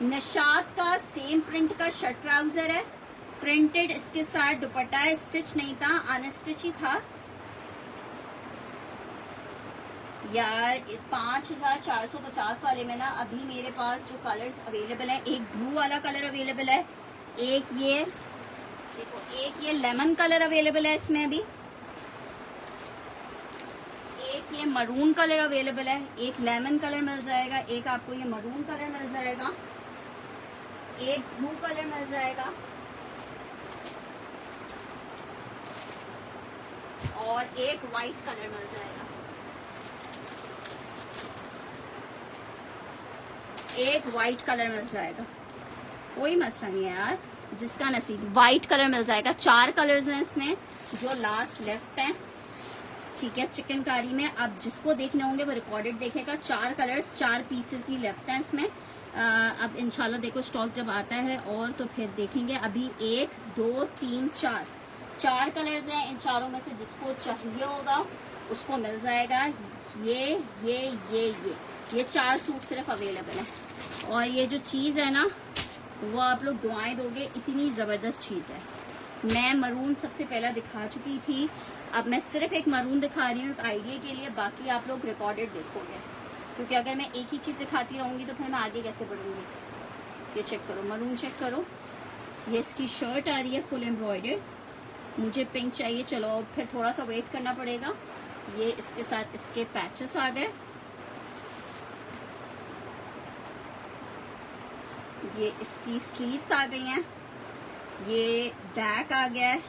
निशात का सेम प्रिंट का शर्ट ट्राउजर है, प्रिंटेड, इसके साथ दुपट्टा है। स्टिच नहीं था, अनस्टिच ही था यार। 5450 वाले में ना अभी मेरे पास जो कलर्स अवेलेबल है, एक ब्लू वाला कलर अवेलेबल है, एक ये देखो, एक ये लेमन कलर अवेलेबल है इसमें अभी, एक ये मरून कलर अवेलेबल है, एक लेमन कलर मिल जाएगा, एक आपको ये मरून कलर मिल जाएगा, एक ब्लू कलर मिल जाएगा और एक वाइट कलर मिल जाएगा। एक वाइट कलर मिल जाएगा, कोई मसला नहीं है यार, जिसका नसीब। वाइट कलर मिल जाएगा। 4 कलर्स हैं इसमें, जो लास्ट लेफ्ट हैं। ठीक है, चिकनकारी में अब जिसको देखने होंगे वो रिकॉर्डेड देखेगा। 4 कलर्स, 4 पीसेस ही लेफ्ट हैं इसमें। अब इंशाल्लाह देखो स्टॉक जब आता है और तो फिर देखेंगे। अभी 1 2 3 4 कलर्स हैं। इन चारों में से जिसको चाहिए होगा उसको मिल जाएगा। ये 4 सूट सिर्फ अवेलेबल है। और ये जो चीज़ है ना, वो आप लोग दुआएं दोगे, इतनी ज़बरदस्त चीज़ है। मैं मरून सबसे पहला दिखा चुकी थी, अब मैं सिर्फ एक मरून दिखा रही हूँ एक आइडिया के लिए, बाकी आप लोग रिकॉर्डेड देखोगे, क्योंकि अगर मैं एक ही चीज़ दिखाती रहूँगी तो फिर मैं आगे कैसे बढ़ूँगी। ये चेक करो, मरून चेक करो। ये इसकी शर्ट आ रही है फुल एम्ब्रॉयडर्ड। मुझे पिंक चाहिए, चलो फिर थोड़ा सा वेट करना पड़ेगा। ये इसके साथ इसके पैचेस आ गए। ये इसकी स्लीव्स आ गई हैं, ये बैक आ गया है,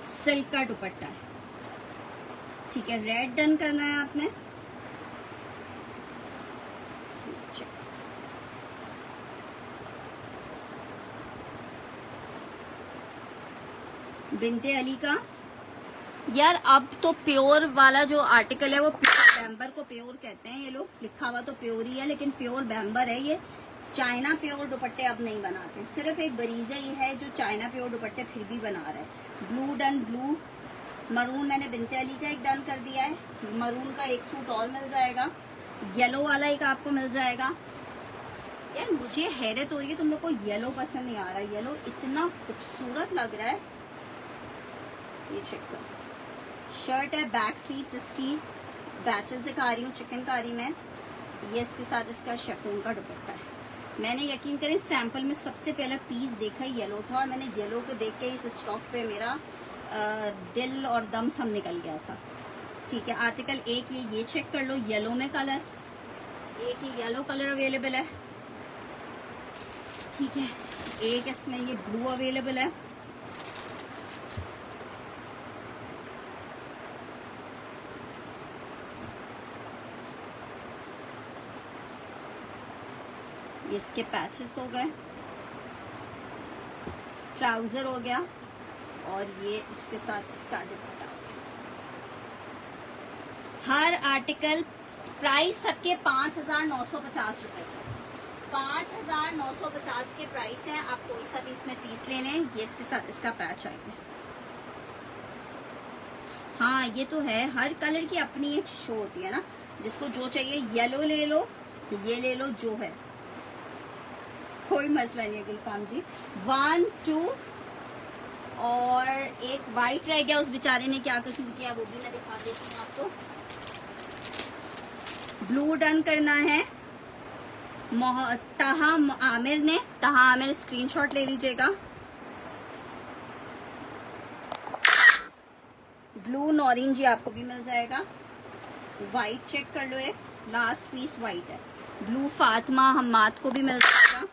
सिल्क का दुपट्टा है। ठीक है, रेड डन करना है आपने। बिनते अली का। यार अब तो प्योर वाला जो आर्टिकल है वो प्योर बैम्बर को प्योर कहते हैं ये लोग, लिखा हुआ तो प्योर ही है लेकिन प्योर बैम्बर है ये। चाइना प्योर दुपट्टे अब नहीं बनाते, सिर्फ एक बरीजा ही है जो चाइना प्योर दुपट्टे फिर भी बना रहा है। ब्लू डन, ब्लू मरून मैंने बिनते अली का एक डन कर दिया है, मरून का एक सूट और मिल जाएगा, येलो वाला एक आपको मिल जाएगा। यार मुझे हैरत हो रही है तुम लोग को येलो पसंद नहीं आ रहा, येलो इतना खूबसूरत लग रहा है। ये चेक करो, शर्ट है, बैक स्लीव्स इसकी बैचेस दिखा रही हूँ चिकनकारी में। ये इसके साथ इसका शेफून का दुपट्टा है। मैंने यकीन करें सैंपल में सबसे पहला पीस देखा येलो था और मैंने येलो को देख के इस स्टॉक पे मेरा दिल और दम सब निकल गया था। ठीक है, आर्टिकल एक ये चेक कर लो, येलो में कलर, एक ही येलो कलर अवेलेबल है। ठीक है, एक इसमें ये ब्लू अवेलेबल है। ये इसके पैचेस हो गए, ट्राउजर हो गया और ये इसके साथ इसका दुपट्टा हो गया। हर आर्टिकल प्राइस सबके 5,950 रुपए, 5,950 के प्राइस हैं। आप कोई सा भी इसमें पीस ले लें। ये इसके साथ इसका पैच आएगा। हाँ ये तो है, हर कलर की अपनी एक शो होती है ना, जिसको जो चाहिए येलो ले लो, ये ले लो, जो है कोई मसला नहीं है गुलफाम जी। 1 2 और एक वाइट रह गया, उस बेचारे ने क्या कसूर किया वो भी मैं दिखा देती हूँ आपको। ब्लू डन करना है तहा आमिर ने, तहा आमिर स्क्रीनशॉट ले लीजिएगा। ब्लू ऑरेंज आपको भी मिल जाएगा। वाइट चेक कर लो, एक लास्ट पीस वाइट है। ब्लू फातिमा हम्माद को भी मिल जाएगा।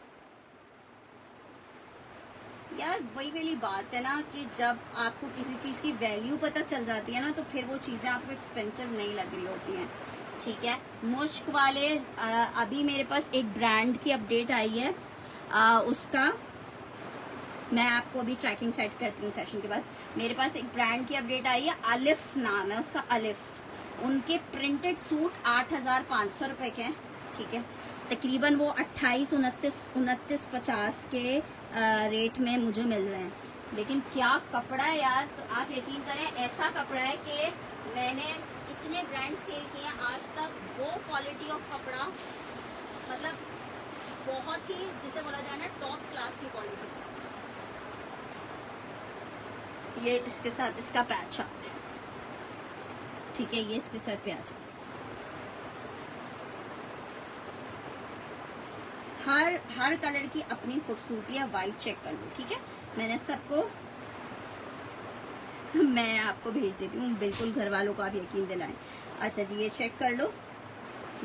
यार वही वाली बात है ना कि जब आपको किसी चीज की वैल्यू पता चल जाती है ना तो फिर वो चीजें आपको एक्सपेंसिव नहीं लग रही होती हैं। ठीक है, मुश्क वाले अभी मेरे पास एक ब्रांड की अपडेट आई है, उसका मैं आपको अभी ट्रैकिंग सेट करती हूँ सेशन के बाद। मेरे पास एक ब्रांड की अपडेट आई है, अलिफ नाम है उसका, अलिफ। उनके प्रिंटेड सूट 8,500 रुपए के हैं। ठीक है, तकरीबन वो 28-29-50 के रेट में मुझे मिल रहे हैं। लेकिन क्या कपड़ा है यार, तो आप यकीन करें ऐसा कपड़ा है कि मैंने इतने ब्रांड सेल किए हैं आज तक, वो क्वालिटी ऑफ कपड़ा मतलब बहुत ही, जिसे बोला जाए ना टॉप क्लास की क्वालिटी। ये इसके साथ इसका पैच है। ठीक है, ये इसके साथ पैच है। हर कलर की अपनी खूबसूरती है। वाइट चेक कर लो। ठीक है, मैंने सबको मैं आपको भेज देती हूँ, बिल्कुल घर वालों को आप यकीन दिलाएं। अच्छा जी, ये चेक कर लो,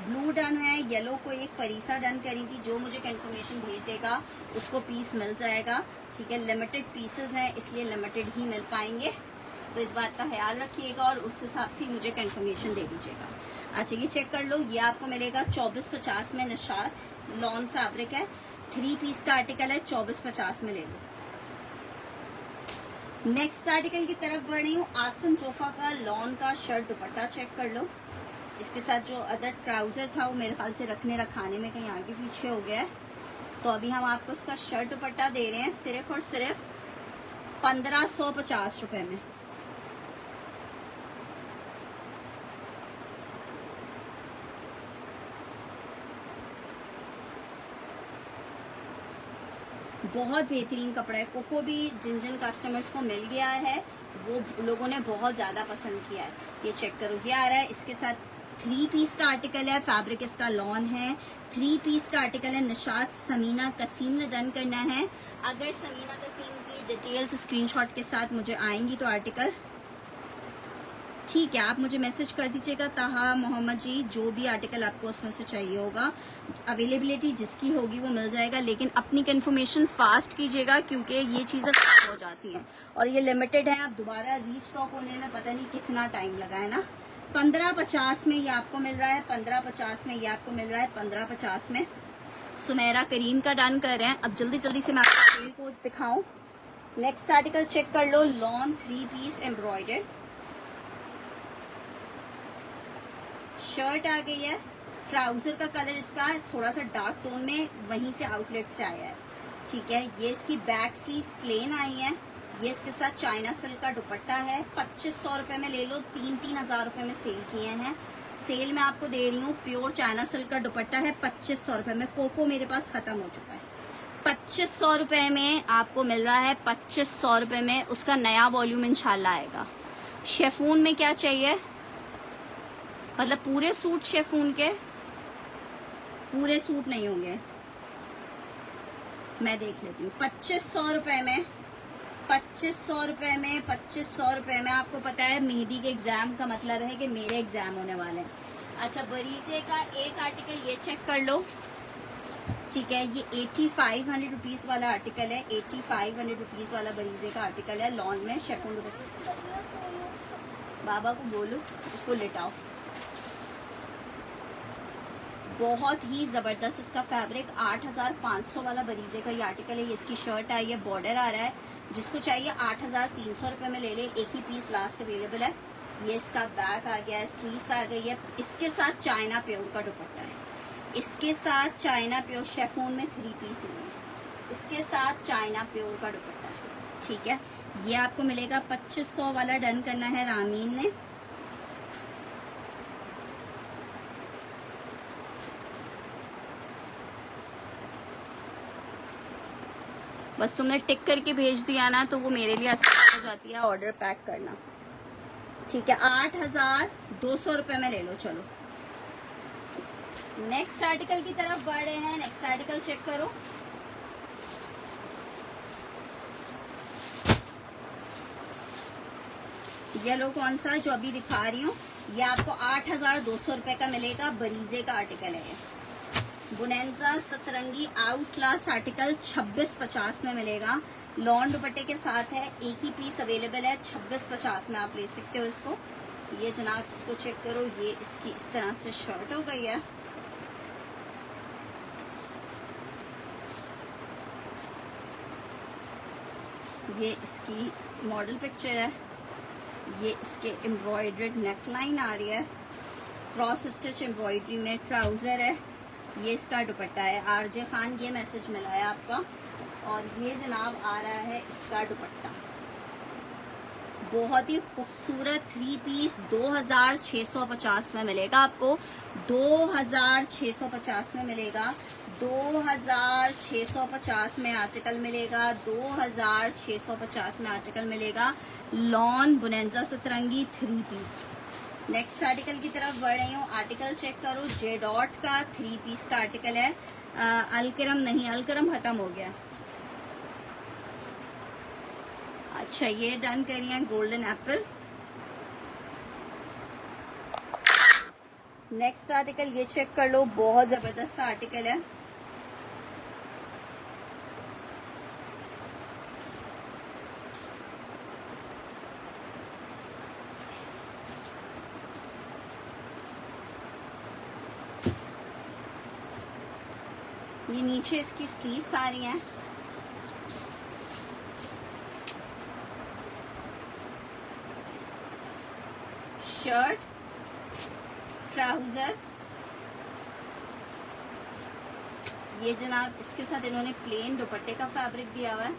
ब्लू डन है, येलो को एक परीसा डन करी थी, जो मुझे कंफर्मेशन भेज देगा उसको पीस मिल जाएगा। ठीक है, लिमिटेड पीसेस हैं इसलिए लिमिटेड ही मिल पाएंगे, तो इस बात का ख्याल रखिएगा और उस हिसाब से मुझे कंफर्मेशन दे दीजिएगा। अच्छा ये चेक कर लो, ये आपको मिलेगा 2450 में। निशात लॉन फैब्रिक है, 3 पीस का आर्टिकल है, 2450 में ले लो। नेक्स्ट आर्टिकल की तरफ बढ़ रही हूँ। आसम जोफा का लॉन का शर्ट दुपट्टा चेक कर लो। इसके साथ जो अदर ट्राउजर था वो मेरे ख्याल से रखाने में कहीं आगे पीछे हो गया है, तो अभी हम आपको इसका शर्ट दुपट्टा दे रहे हैं सिर्फ और सिर्फ 1550 रुपए में। बहुत बेहतरीन कपड़ा है। कोको भी जिन जिन कस्टमर्स को मिल गया है वो लोगों ने बहुत ज्यादा पसंद किया है। ये चेक करो, ये आ रहा है, इसके साथ 3 पीस का आर्टिकल है, फैब्रिक इसका लॉन है, 3 पीस का आर्टिकल है। निशात समीना कसीम ने डन करना है। अगर समीना कसीम की डिटेल्स स्क्रीनशॉट के साथ मुझे आएंगी तो आर्टिकल ठीक है, आप मुझे मैसेज कर दीजिएगा ताहा मोहम्मद जी, जो भी आर्टिकल आपको उसमें से चाहिए होगा, अवेलेबिलिटी जिसकी होगी वो मिल जाएगा। लेकिन अपनी कंफर्मेशन फास्ट कीजिएगा क्योंकि ये चीज़ें हो जाती हैं और ये लिमिटेड है। अब दोबारा रीस्टॉक होने में पता नहीं कितना टाइम लगा है ना। 1550 में ये आपको मिल रहा है, 1550 में ये आपको मिल रहा है, 1550 में। सुमेरा करीम का डन कर रहे हैं। अब जल्दी जल्दी से मैं आपको सेल कोड्स दिखाऊं। नेक्स्ट आर्टिकल चेक कर लो, लॉन 3 पीस एम्ब्रॉयडर्ड शर्ट आ गई है। ट्राउजर का कलर इसका थोड़ा सा डार्क टोन में वहीं से आउटलेट से आया है, ठीक है। ये इसकी बैक स्लीव्स प्लेन आई है। ये इसके साथ चाइना सिल्क का दुपट्टा है। 2500 रुपए में ले लो, 3-3 हजार रुपए में सेल किए हैं। सेल में आपको दे रही हूँ, प्योर चाइना सिल्क का दुपट्टा है 2500 रुपए में। कोको मेरे पास खत्म हो चुका है। 2500 रुपए में आपको मिल रहा है, 2500 रुपए में। उसका नया वॉल्यूम इंशाल्लाह आएगा। शेफून में क्या चाहिए, मतलब पूरे सूट शेफून के, पूरे सूट नहीं होंगे, मैं देख लेती हूँ। 2500 रुपए में, 2500 रुपए में, 2500 रुपए में। आपको पता है मेहंदी के एग्जाम का मतलब है कि मेरे एग्जाम होने वाले हैं। अच्छा, बरीजे का एक आर्टिकल ये चेक कर लो, ठीक है। ये 8500 रुपीज वाला आर्टिकल है, 8500 रुपीज वाला बरीजे का आर्टिकल है, लॉन में शेफून। बाबा को बोलो उसको लेटाओ। बहुत ही जबरदस्त इसका फैब्रिक, 8500 वाला बरीजे का ये आर्टिकल है। ये इसकी शर्ट आई है, बॉर्डर आ रहा है। जिसको चाहिए 8300 रुपए में ले ले, एक ही पीस लास्ट अवेलेबल है। ये इसका बैक आ गया है, स्लीव्स आ गई है। इसके साथ चाइना प्योर का दुपट्टा है, इसके साथ चाइना प्योर शेफून में 3 पीस नहीं है, इसके साथ चाइना प्योर का दुपट्टा है, ठीक है। ये आपको मिलेगा 2500 वाला। डन करना है रामीन ने। बस तुमने टिक करके भेज दिया ना तो वो मेरे लिए आसान हो जाती है ऑर्डर पैक करना, ठीक है। 8200 रुपए में ले लो। चलो नेक्स्ट आर्टिकल की तरफ बढ़ रहे हैं। नेक्स्ट आर्टिकल चेक करो, येलो कौन सा जो अभी दिखा रही हूँ, ये आपको 8200 रुपए का मिलेगा। बरीजे का आर्टिकल है ये, बुनेंजा सतरंगी आउट क्लास आर्टिकल 2650 में मिलेगा। लॉन दुपट्टे के साथ है, एक ही पीस अवेलेबल है। 2650 में आप ले सकते हो इसको। ये जनाब इसको चेक करो, ये इसकी इस तरह से शर्ट हो गई है। ये इसकी मॉडल पिक्चर है। ये इसके एम्ब्रॉयडर्ड नेकलाइन आ रही है, क्रॉस स्टिच एम्ब्रॉयडरी में। ट्राउजर है, ये इसका दुपट्टा है। आरजे खान ये मैसेज मिला है आपका। और ये जनाब आ रहा है इसका दुपट्टा, बहुत ही खूबसूरत 3 पीस 2650 में मिलेगा आपको। 2650 में मिलेगा, 2650 में आर्टिकल मिलेगा, 2650 में आर्टिकल मिलेगा। लॉन बुनेंजा सतरंगी 3 पीस। नेक्स्ट आर्टिकल की तरफ बढ़ रही हूँ। आर्टिकल चेक करो, जे डॉट का 3 पीस का आर्टिकल है। अलकरम नहीं, अलकरम खत्म हो गया। अच्छा, ये डन करिए गोल्डन एप्पल। नेक्स्ट आर्टिकल ये चेक कर लो, बहुत जबरदस्त सा आर्टिकल है। ये नीचे इसकी स्लीव्स आ रही हैं। शर्ट, ट्राउजर, ये जनाब इसके साथ इन्होंने प्लेन दुपट्टे का फैब्रिक दिया हुआ है।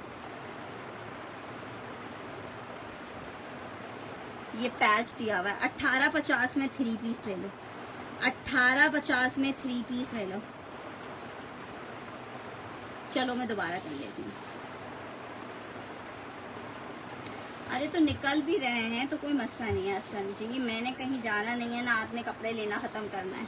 ये पैच दिया हुआ है। 1850 में 3 पीस ले लो, 1850 में 3 पीस ले लो। चलो मैं दोबारा कर लेती हूँ। अरे तो निकल भी रहे हैं तो कोई मसला नहीं है असलम जी। ये मैंने कहीं जाना नहीं है ना, आपने कपड़े लेना ख़त्म करना है।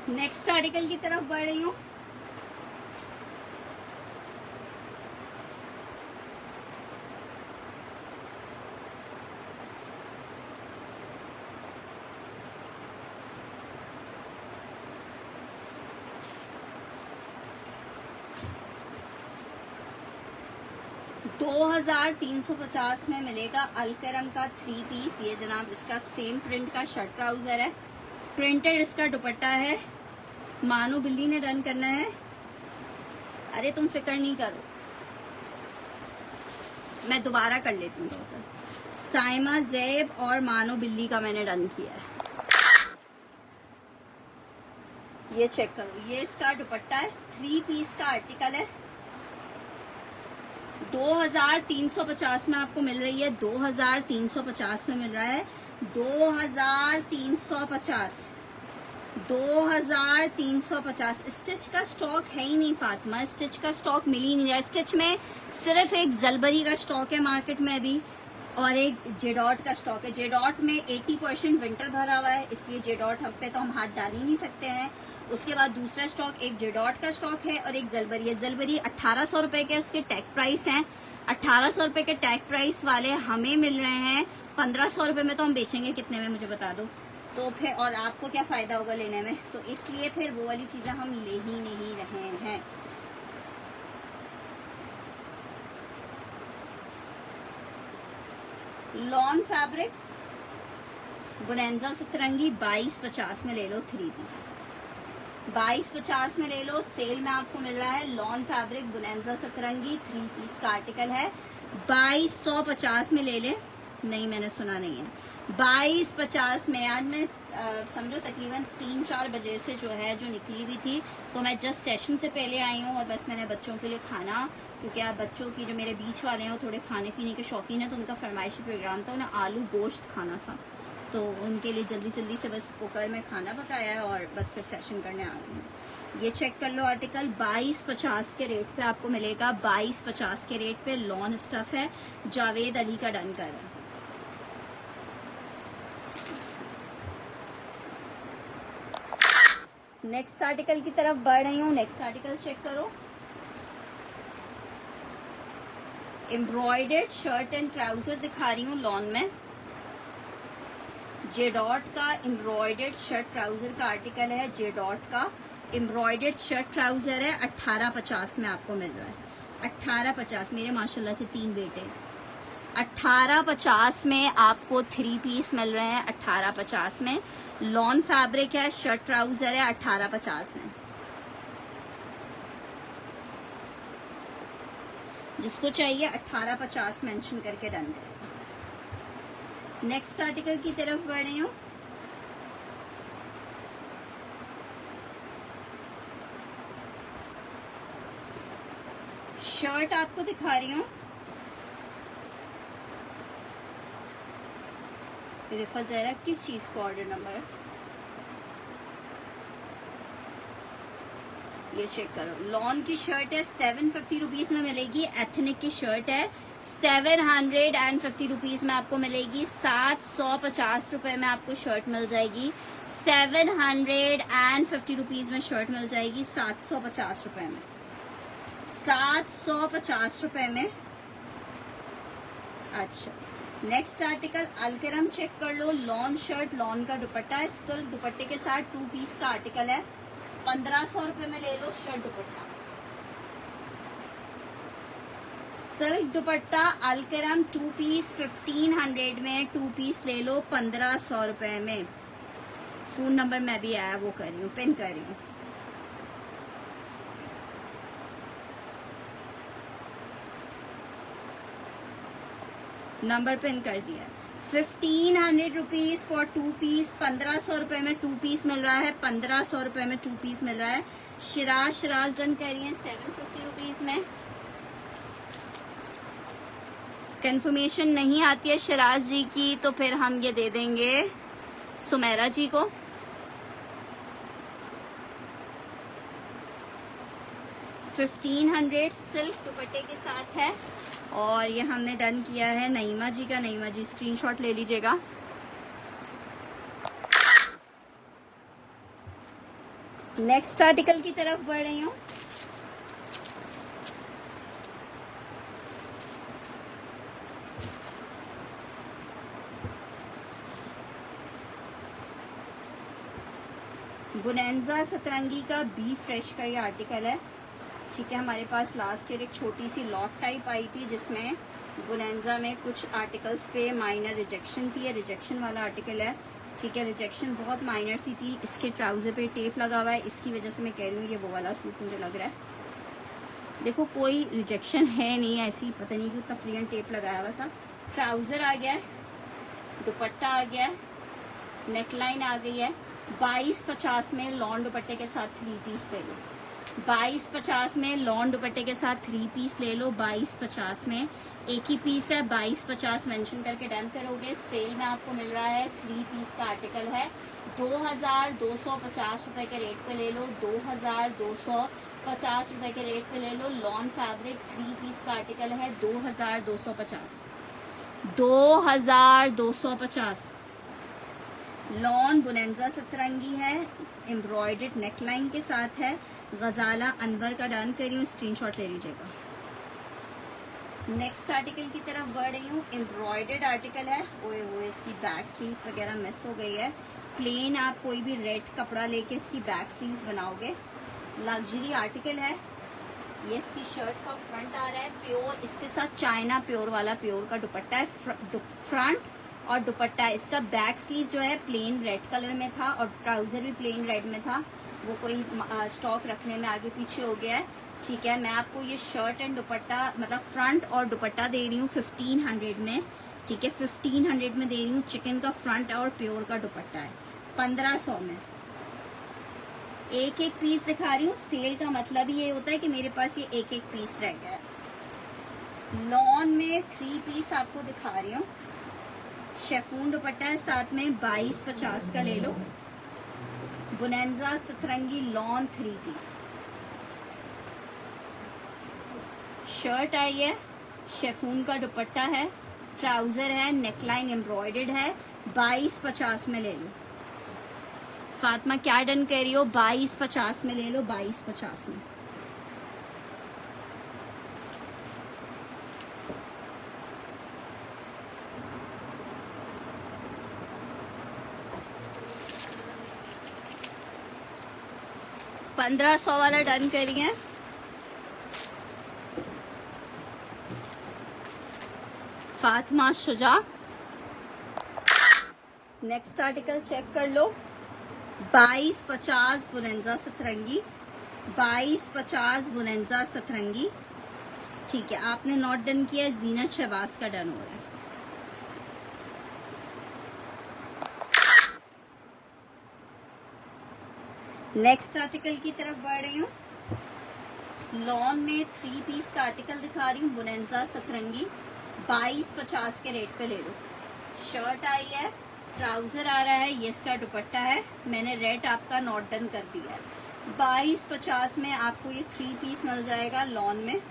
नेक्स्ट आर्टिकल की तरफ बढ़ रही हूँ। $2,350 में मिलेगा अलकरम का 3 पीस। ये जनाब इसका सेम प्रिंट का शर्ट ट्राउजर है, प्रिंटेड इसका दुपट्टा है। मानो बिल्ली ने डन करना है। अरे तुम फिक्र नहीं करो, मैं दोबारा कर लेती हूँ। साइमा ज़ेब और मानो बिल्ली का मैंने डन किया है। ये चेक करो, ये इसका दुपट्टा है, 3 पीस का आर्टिकल है। 2,350 में आपको मिल रही है, 2,350 में मिल रहा है। 2,350 स्टिच का स्टॉक है ही नहीं फातिमा, स्टिच का स्टॉक मिल ही नहीं रहा है। स्टिच में सिर्फ एक जलबरी का स्टॉक है मार्केट में अभी, और एक जेडॉट का स्टॉक है। जेडॉट में 80% विंटर भरा हुआ है, इसलिए जेडॉट हम पे तो हम हाथ डाल ही नहीं सकते हैं। उसके बाद दूसरा स्टॉक एक जेडॉट का स्टॉक है और एक जलबरी है। जलबरी 1800 रुपए के उसके टैग प्राइस हैं। 1800 रुपए के टैग प्राइस वाले हमें मिल रहे हैं 1500 रुपए में। तो हम बेचेंगे कितने में मुझे बता दो, तो फिर और आपको क्या फायदा होगा लेने में। तो इसलिए फिर वो वाली चीजें हम ले ही नहीं रहे हैं। लॉन फैब्रिक बोनेंजा सतरंगी 2250 में ले लो 3 पीस। 2250 में ले लो, सेल में आपको मिल रहा है। लॉन फैब्रिक बोनेंजा सतरंगी 3 पीस का आर्टिकल है। 2250 में ले ले। नहीं, मैंने सुना नहीं है। 2250 में। आज मैं समझो तकरीबन 3-4 बजे से जो निकली हुई थी, तो मैं जस्ट सेशन से पहले आई हूँ। और बस मैंने बच्चों के लिए खाना, क्योंकि आप बच्चों की जो मेरे बीच वाले हैं वो थोड़े खाने पीने के शौकीन है, तो उनका फरमाइशी प्रोग्राम था, उन्हें आलू गोश्त खाना था, तो उनके लिए जल्दी जल्दी से बस कुकर में खाना पकाया है और बस फिर सेशन करने आ गई हूँ। ये चेक कर लो आर्टिकल, 2250 के रेट पे आपको मिलेगा। 2250 के रेट पे लॉन स्टफ है, जावेद अली का डन कर है। नेक्स्ट आर्टिकल की तरफ बढ़ रही हूँ। नेक्स्ट आर्टिकल चेक करो, एम्ब्रॉयडर्ड शर्ट एंड ट्राउजर दिखा रही हूँ लॉन में। जेडॉट का एम्ब्रॉयडर्ड शर्ट ट्राउजर का आर्टिकल है। जेडॉट का एम्ब्रॉयडर्ड शर्ट ट्राउजर है। 1850 में आपको मिल रहा है। 1850। मेरे माशाल्लाह से 3 बेटे हैं। 1850 में आपको 3 पीस मिल रहे हैं। 1850 में लॉन फैब्रिक है, शर्ट ट्राउजर है। 1850 में। जिसको चाहिए 1850 मेंशन करके डन करें। नेक्स्ट आर्टिकल की तरफ बढ़ रही हूँ। शर्ट आपको दिखा रही हूँ, रिफर जरा किस चीज का ऑर्डर नंबर, ये चेक करो। लॉन की शर्ट है, 750 रुपीज में मिलेगी। एथनिक की शर्ट है, 750 रुपीज में आपको मिलेगी। 750 रुपए में आपको शर्ट मिल जाएगी। 750 रुपीज में शर्ट मिल जाएगी। 750 रुपए में। 750 रुपए में। अच्छा, नेक्स्ट आर्टिकल अलकरम चेक कर लो। लॉन शर्ट, लॉन का दुपट्टा है, सिल्क दुपट्टे के साथ 2 पीस का आर्टिकल है। 1500 रुपए में ले लो शर्ट दुपट्टा। सिल्क दुपट्टा अलकरम 2 पीस 1500 में 2 पीस ले लो 1500 रुपए में। फोन नंबर मैं भी आया वो कर रही हूँ, पिन कर रही हूँ। नंबर पिन कर दिया। 1500 रुपीज फॉर 2 पीस। 1500 रुपए में 2 पीस मिल रहा है। 1500 रुपए में 2 पीस मिल रहा है। शिराज डन कर रही है 750 रुपीज में। कंफर्मेशन नहीं आती है शिराज जी की, तो फिर हम ये दे देंगे सुमेरा जी को। $1500 सिल्क दुपट्टे के साथ है। और ये हमने डन किया है नईमा जी का। नईमा जी स्क्रीनशॉट ले लीजिएगा। नेक्स्ट आर्टिकल की तरफ बढ़ रही हूँ। बुनेंजा सतरंगी का बी फ्रेश का ये आर्टिकल है। ठीक है, हमारे पास लास्ट ईयर एक छोटी सी लॉट टाइप आई थी जिसमें बुनेंजा में कुछ आर्टिकल्स पे माइनर रिजेक्शन थी। रिजेक्शन वाला आर्टिकल है। ठीक है, रिजेक्शन बहुत माइनर सी थी। इसके ट्राउजर पे टेप लगा हुआ है, इसकी वजह से मैं कह रही हूँ ये वो वाला सूट मुझे लग रहा है। देखो कोई रिजेक्शन है नहीं, ऐसी पता नहीं क्यों तफरीन टेप लगाया हुआ था। ट्राउजर आ गया है, दुपट्टा आ गया है, नेकलाइन आ गई है। 2250 में लॉन दुपट्टे के साथ 3 पीस ले लो। 2250 में लॉन दुपट्टे के साथ 3 पीस ले लो। 2250 में एक ही पीस है। 2250 मेंशन करके डन करोगे। सेल में आपको मिल रहा है 3 पीस का आर्टिकल है 2250 रुपए के रेट पे ले लो। 2250 रुपए के रेट पे ले लो। लॉन फैब्रिक 3 पीस का आर्टिकल है 2250। 2250 लॉन बुनेंजा सतरंगी है, एम्ब्रॉयडर्ड नेकलाइन के साथ है। गजाला अनवर का डन कर रही हूँ, स्क्रीनशॉट ले लीजिएगा। नेक्स्ट आर्टिकल की तरफ बढ़ रही हूँ। एम्ब्रॉयडर्ड आर्टिकल है। ओए ओए, इसकी बैक स्लीव्स वगैरह मिस हो गई है। प्लेन आप कोई भी रेड कपड़ा लेके इसकी बैक स्लीव्स बनाओगे। लग्जरी आर्टिकल है। ये इसकी शर्ट का फ्रंट आ रहा है प्योर, इसके साथ चाइना प्योर वाला प्योर का दुपट्टा है। फ्रंट और दुपट्टा। इसका बैक स्लीव जो है प्लेन रेड कलर में था और ट्राउजर भी प्लेन रेड में था। वो कोई स्टॉक रखने में आगे पीछे हो गया है। ठीक है, मैं आपको ये शर्ट एंड दुपट्टा मतलब फ्रंट और दुपट्टा दे रही हूँ 1500 में। ठीक है, 1500 में दे रही हूँ। चिकन का फ्रंट और प्योर का दुपट्टा है 1500 में। एक एक पीस दिखा रही हूँ। सेल का मतलब ही ये होता है कि मेरे पास ये एक एक पीस रह गया है। लॉन में 3 पीस आपको दिखा रही हूँ। शेफून दुपट्टा है साथ में 2250 का ले लो। बुनेंजा सतरंगी लॉन 3 पीस। शर्ट आई है, शेफून का दुपट्टा है, ट्राउजर है, नेकलाइन एम्ब्रॉयडर्ड है। 2250 में ले लो। फातिमा क्या डन कर रही हो? 2250 में ले लो। 2250 में। $1500 वाला डन करिए। Fatima Shuja. Next article check कर लो। 2250 बुनेंजा सतरंगी। 2250 बुनेंजा सतरंगी। ठीक है, आपने नॉट डन किया है। जीनत शहबाज का डन हो रहा है। नेक्स्ट आर्टिकल की तरफ बढ़ रही हूँ। लॉन में 3 पीस का आर्टिकल दिखा रही हूँ। बुनेंजा सतरंगी 2250 के रेट पे ले लो। शर्ट आई है, ट्राउजर आ रहा है, ये इसका दुपट्टा है। मैंने रेट आपका नोट डन कर दिया है। 2250 में आपको ये 3 पीस मिल जाएगा लॉन में।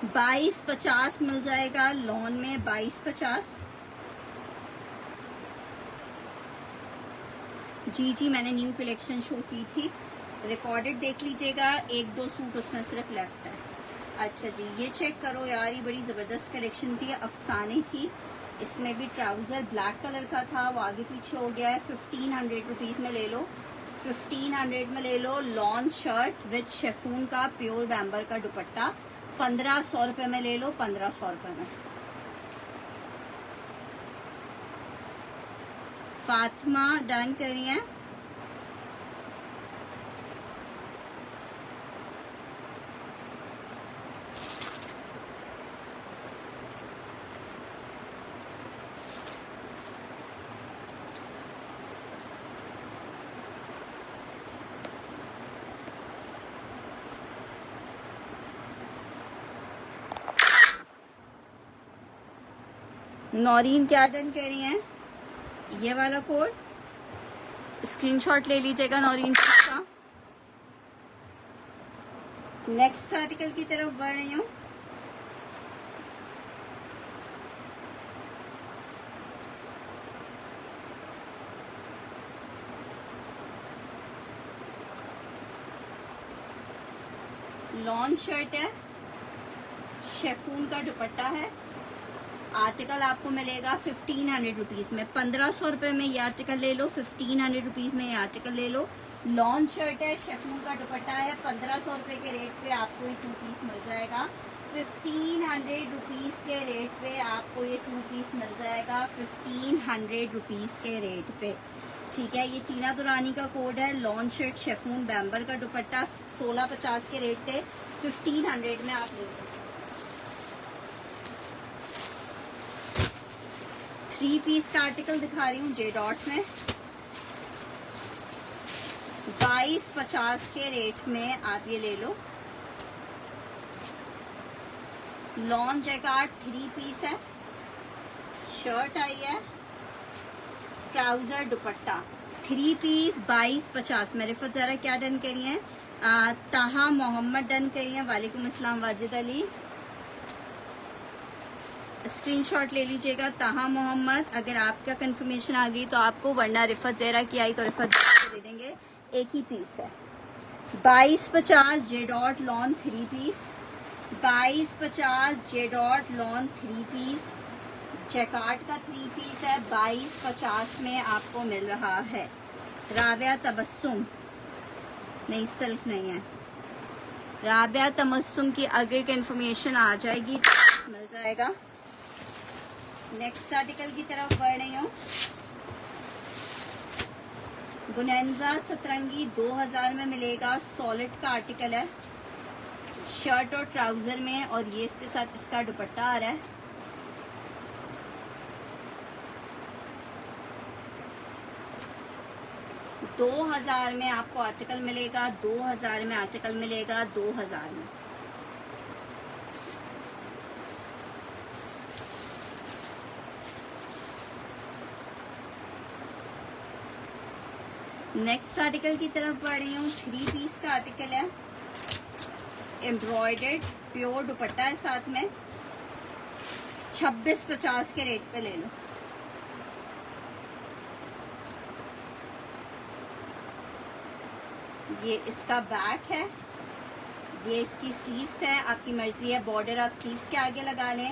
$2250 मिल जाएगा लॉन में। 2250। जी मैंने न्यू कलेक्शन शो की थी, रिकॉर्डेड देख लीजिएगा। 1-2 सूट उसमें सिर्फ लेफ्ट है। अच्छा जी, ये चेक करो यार, ये बड़ी जबरदस्त कलेक्शन थी अफसाने की। इसमें भी ट्राउजर ब्लैक कलर का था, वो आगे पीछे हो गया है। 1500 रुपीज में ले लो। 1500 में ले लो। लॉन शर्ट विद शेफून का प्योर बैम्बर का दुपट्टा 1500 रुपए में ले लो। 1500 रुपए में। फातिमा डन करिए। नौरीन क्या डन कर रही हैं? ये वाला कोड स्क्रीनशॉट ले लीजिएगा नौरीन का। नेक्स्ट आर्टिकल की तरफ बढ़ रही हूँ। लॉन्ग शर्ट है, शेफून का दुपट्टा है। आर्टिकल आपको मिलेगा 1500 रुपीज में। 1500 रुपए में ये आर्टिकल ले लो, 1500 रुपीज में ये आर्टिकल ले लो। लॉन्ग शर्ट है, शेफून का दुपट्टा है। 1500 रुपए के रेट पे आपको ये 2 पीस मिल जाएगा। 1500 रुपीज के रेट पे आपको ये 2 पीस मिल जाएगा, 1500 रुपीज के रेट पे। ठीक है, ये टीना दुरानी का कोड है। लॉन्ग शर्ट, शेफून, बैम्बर का दुपट्टा 1650 के रेट पे 1500 में आप ले लो। 3 पीस का आर्टिकल दिखा रही हूँ जे डॉट में। 2250 के रेट में आप ये ले लो। लॉन्ग जैकार्ड 3 पीस है, शर्ट आई है, ट्राउजर, दुपट्टा। 3 पीस 2250। मेरे फत जरा क्या डन करी है? ताहा मोहम्मद डन करी है। वालेकुम अस्सलाम वाजिद अली। स्क्रीनशॉट ले लीजिएगा ताहा मोहम्मद। अगर आपका कंफर्मेशन आ गई तो आपको, वरना रिफत जहरा की आई तो रिफत जहरा को दे देंगे। एक ही पीस है। 2250 J dot lawn 3 piece. 2250 J dot lawn 3 piece. Jacquard का 3 पीस है, 2250 में आपको मिल रहा है। राबिया तबस्सुम नहीं, सिल्क नहीं है। राबिया तबस्सुम की अगर कंफर्मेशन आ जाएगी तो मिल जाएगा। नेक्स्ट आर्टिकल की तरफ बढ़ रही हूँ। गुनेंजा सतरंगी 2000 में मिलेगा। सॉलिड का आर्टिकल है, शर्ट और ट्राउजर में, और ये इसके साथ इसका दुपट्टा आ रहा है। दो 2000 में आपको आर्टिकल मिलेगा। 2000 में आर्टिकल मिलेगा। 2000 में। नेक्स्ट आर्टिकल की तरफ बढ़ रही हूँ। 3 पीस का आर्टिकल है, एम्ब्रॉयडर्ड, प्योर दुपट्टा है साथ में। 2650 के रेट पे ले लो। ये इसका बैक है, ये इसकी स्लीव्स है। आपकी मर्जी है, बॉर्डर आप स्लीव्स के आगे लगा लें।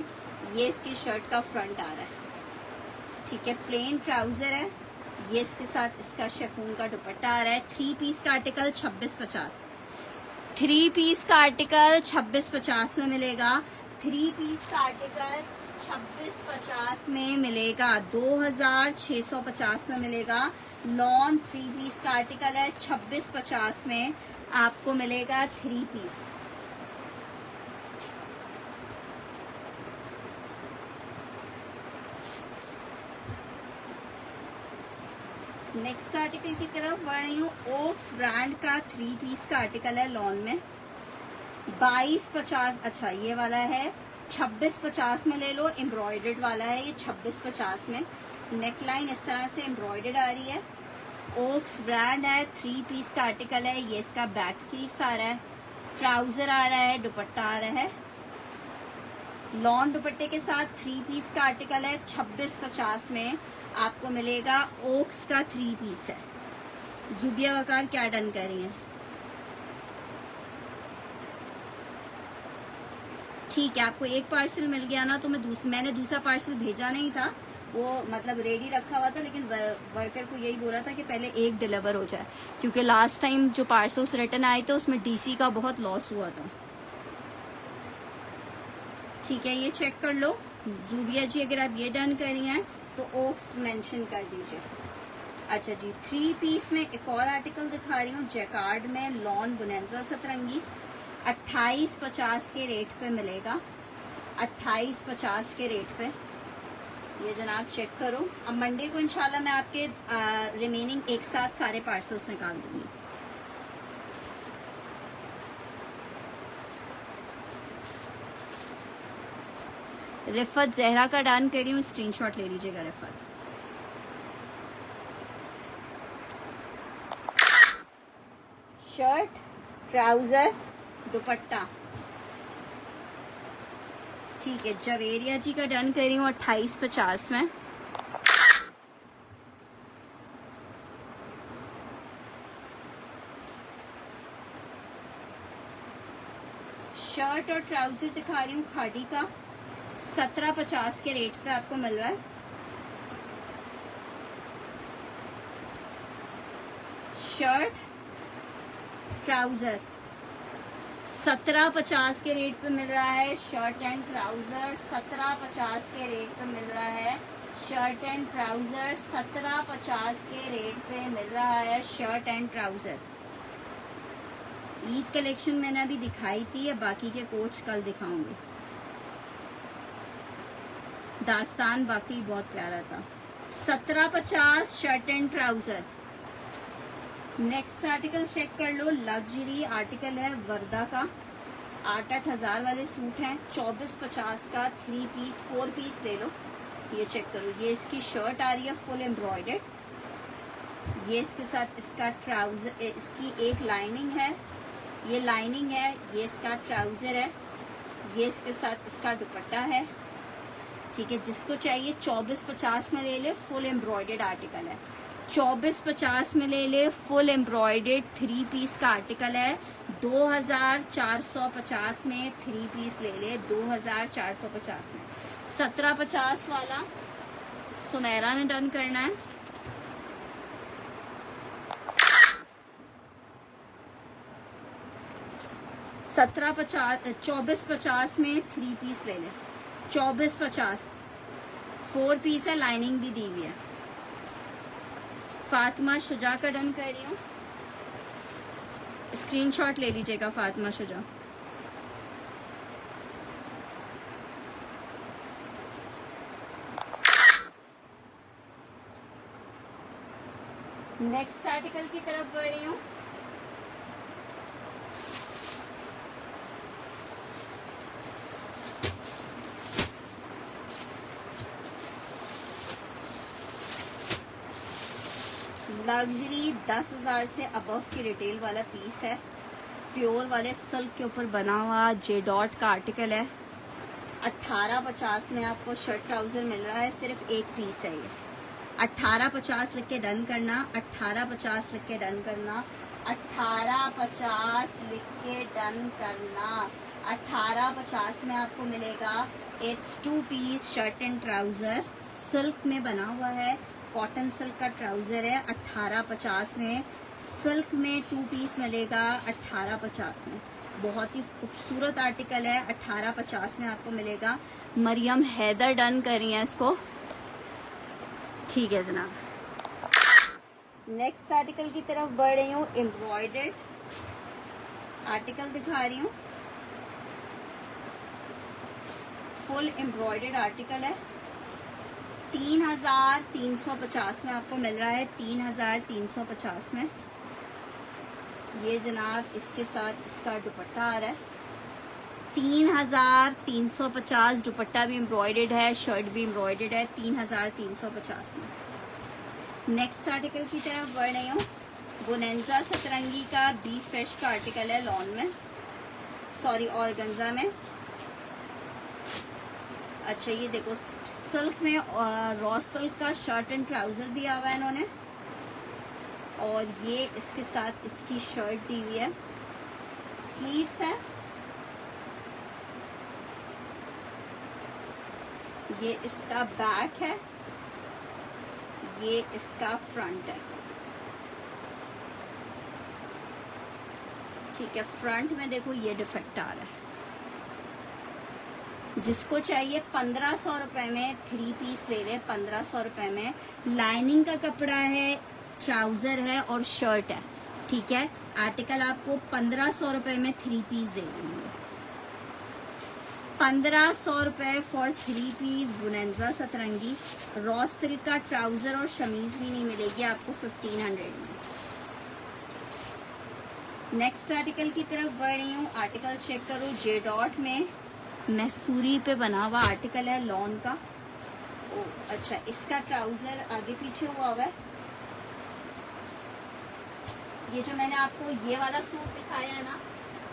ये इसकी शर्ट का फ्रंट आ रहा है। ठीक है, प्लेन ट्राउजर है। ये इसके साथ इसका शेफून का दुपट्टा आ रहा है। 3 पीस का आर्टिकल 2650। 3 पीस का आर्टिकल 2650 में मिलेगा। 3 पीस का आर्टिकल 2650 में मिलेगा। 2650 में मिलेगा। लॉन 3 पीस का आर्टिकल है, 2650 में आपको मिलेगा 3 पीस। नेक्स्ट आर्टिकल की तरफ बढ़ रही हूँ। ओक्स ब्रांड का 3 पीस का आर्टिकल है लॉन में। 2250। अच्छा, ये वाला है 2650 में ले लो। एम्ब्रॉयडर्ड वाला है ये 2650 में। नेकलाइन इस तरह से एम्ब्रॉयडर्ड आ रही है। ओक्स ब्रांड है, 3 पीस का आर्टिकल है। ये इसका बैक स्लीव्स आ रहा है, ट्राउजर आ रहा है, दुपट्टा आ रहा है। लॉन दुपट्टे के साथ 3 पीस का आर्टिकल है। 2650 में आपको मिलेगा। ओक्स का 3 पीस है। जुबिया वकार क्या डन कर रही हैं? ठीक है, आपको एक पार्सल मिल गया ना, तो मैंने दूसरा पार्सल भेजा नहीं था, वो मतलब रेडी रखा हुआ था, लेकिन वर्कर को यही बोला था कि पहले एक डिलीवर हो जाए, क्योंकि लास्ट टाइम जो पार्सल्स रिटर्न आए थे उसमें डीसी का बहुत लॉस हुआ था। ठीक है, ये चेक कर लो। जूबिया जी, अगर आप ये डन करी हैं तो ओक्स मेंशन कर दीजिए। अच्छा जी, 3 पीस में एक और आर्टिकल दिखा रही हूँ। जैकार्ड में लॉन गुनेंजा सतरंगी 2850 के रेट पे मिलेगा। 2850 के रेट पे ये जनाब चेक करो। अब मंडे को इंशाल्लाह मैं आपके रिमेनिंग एक साथ सारे पार्सल्स निकाल दूंगी। रिफत जहरा का डन कर रही हूँ, स्क्रीनशॉट ले लीजिएगा रिफत। शर्ट, ट्राउजर, दुपट्टा। ठीक है, जवेरिया जी का डन कर रही हूँ 2850 में। शर्ट और ट्राउजर दिखा रही हूँ खादी का, 1750 के रेट पे आपको मिल रहा है। शर्ट ट्राउजर 1750 के रेट पे मिल रहा है। शर्ट एंड ट्राउजर 1750 के रेट पे मिल रहा है। शर्ट एंड ट्राउजर 1750 के रेट पे मिल रहा है। Shirt and trouser Eid collection मैंने अभी दिखाई थी, या बाकी के कोच कल दिखाऊंगी। दास्तान बाकी बहुत प्यारा था। 1750 shirt and trouser. Next article check कर लो, लग्जरी आर्टिकल है वर्दा का, 8-8 हजार वाले सूट हैं। 2450 का 3 पीस 4 पीस ले लो। ये चेक करो, ये इसकी शर्ट आ रही है फुल एम्ब्रॉयडर्ड। ये इसके साथ इसका ट्राउजर, इसकी एक लाइनिंग है, ये लाइनिंग है, ये इसका ट्राउजर है, ये इसके साथ इसका दुपट्टा है। ठीक है, जिसको चाहिए 2450 में ले ले, फुल एम्ब्रॉयडर्ड आर्टिकल है। 2450 में ले ले, फुल एम्ब्रॉयडर्ड 3 पीस का आर्टिकल है। 2450 में 3 पीस ले ले, 2450 में। 1750 वाला सुमेरा ने डन करना है। सत्रह 2450 में 3 पीस ले ले। 2450 4 पीस है, लाइनिंग भी दी हुई है। फातिमा शुजा का डन कर रही हूँ, स्क्रीनशॉट ले लीजिएगा फातिमा शुजा। नेक्स्ट आर्टिकल की तरफ बढ़ रही हूँ। लग्जरी 10,000 से अबव की रिटेल वाला पीस है। प्योर वाले सिल्क के ऊपर बना हुआ जे डॉट का आर्टिकल है। 1850 में आपको शर्ट ट्राउजर मिल रहा है, सिर्फ एक पीस है ये। 1850 लिख के डन करना, 1850 लिख के डन करना, 1850 लिख के डन करना। 1850 में आपको मिलेगा। It's 2 piece shirt and trouser, silk में बना हुआ है, कॉटन सिल्क का ट्राउजर है। 1850 में सिल्क में 2 पीस मिलेगा। 1850 में बहुत ही खूबसूरत आर्टिकल है। 1850 में आपको मिलेगा। मरियम हैदर डन कर रही हैं इसको। ठीक है जनाब, नेक्स्ट आर्टिकल की तरफ बढ़ रही हूँ। एम्ब्रॉयडर्ड आर्टिकल दिखा रही हूँ, फुल एम्ब्रॉयडर्ड आर्टिकल है। 3350 में आपको मिल रहा है। 3350 में ये जनाब इसके साथ इसका दुपट्टा आ रहा है। 3350 दुपट्टा भी एम्ब्रॉयडर्ड है, शर्ट भी एम्ब्रॉयडर्ड है। 3350 में। नेक्स्ट आर्टिकल की तरफ बढ़ रही हूँ। बोनेंजा सतरंगी का बी फ्रेश का आर्टिकल है, लॉन में, सॉरी ऑर्गेन्जा में। अच्छा ये देखो, सिल्क में रॉ सिल्क का शर्ट एंड ट्राउजर दिया हुआ है इन्होंने, और ये इसके साथ इसकी शर्ट दी हुई है। स्लीव्स है, ये इसका बैक है, ये इसका फ्रंट है। ठीक है, फ्रंट में देखो ये डिफेक्ट आ रहा है। जिसको चाहिए 1500 रुपए में 3 पीस ले ले। 1500 रुपए में लाइनिंग का कपड़ा है, ट्राउजर है और शर्ट है। ठीक है, आर्टिकल आपको 1500 रुपए में 3 पीस दे देंगे। 1500 रुपए फॉर 3 पीस बोनेंजा सतरंगी। रॉ सिल्क का ट्राउजर और शमीज भी नहीं मिलेगी आपको 1500 में। नेक्स्ट आर्टिकल की तरफ बढ़ रही हूँ। आर्टिकल चेक करो, जे डॉट में मैसूरी पे बना हुआ आर्टिकल है, लॉन का। ओ अच्छा, इसका ट्राउजर आगे पीछे हुआ है। ये जो मैंने आपको ये वाला सूट दिखाया है ना,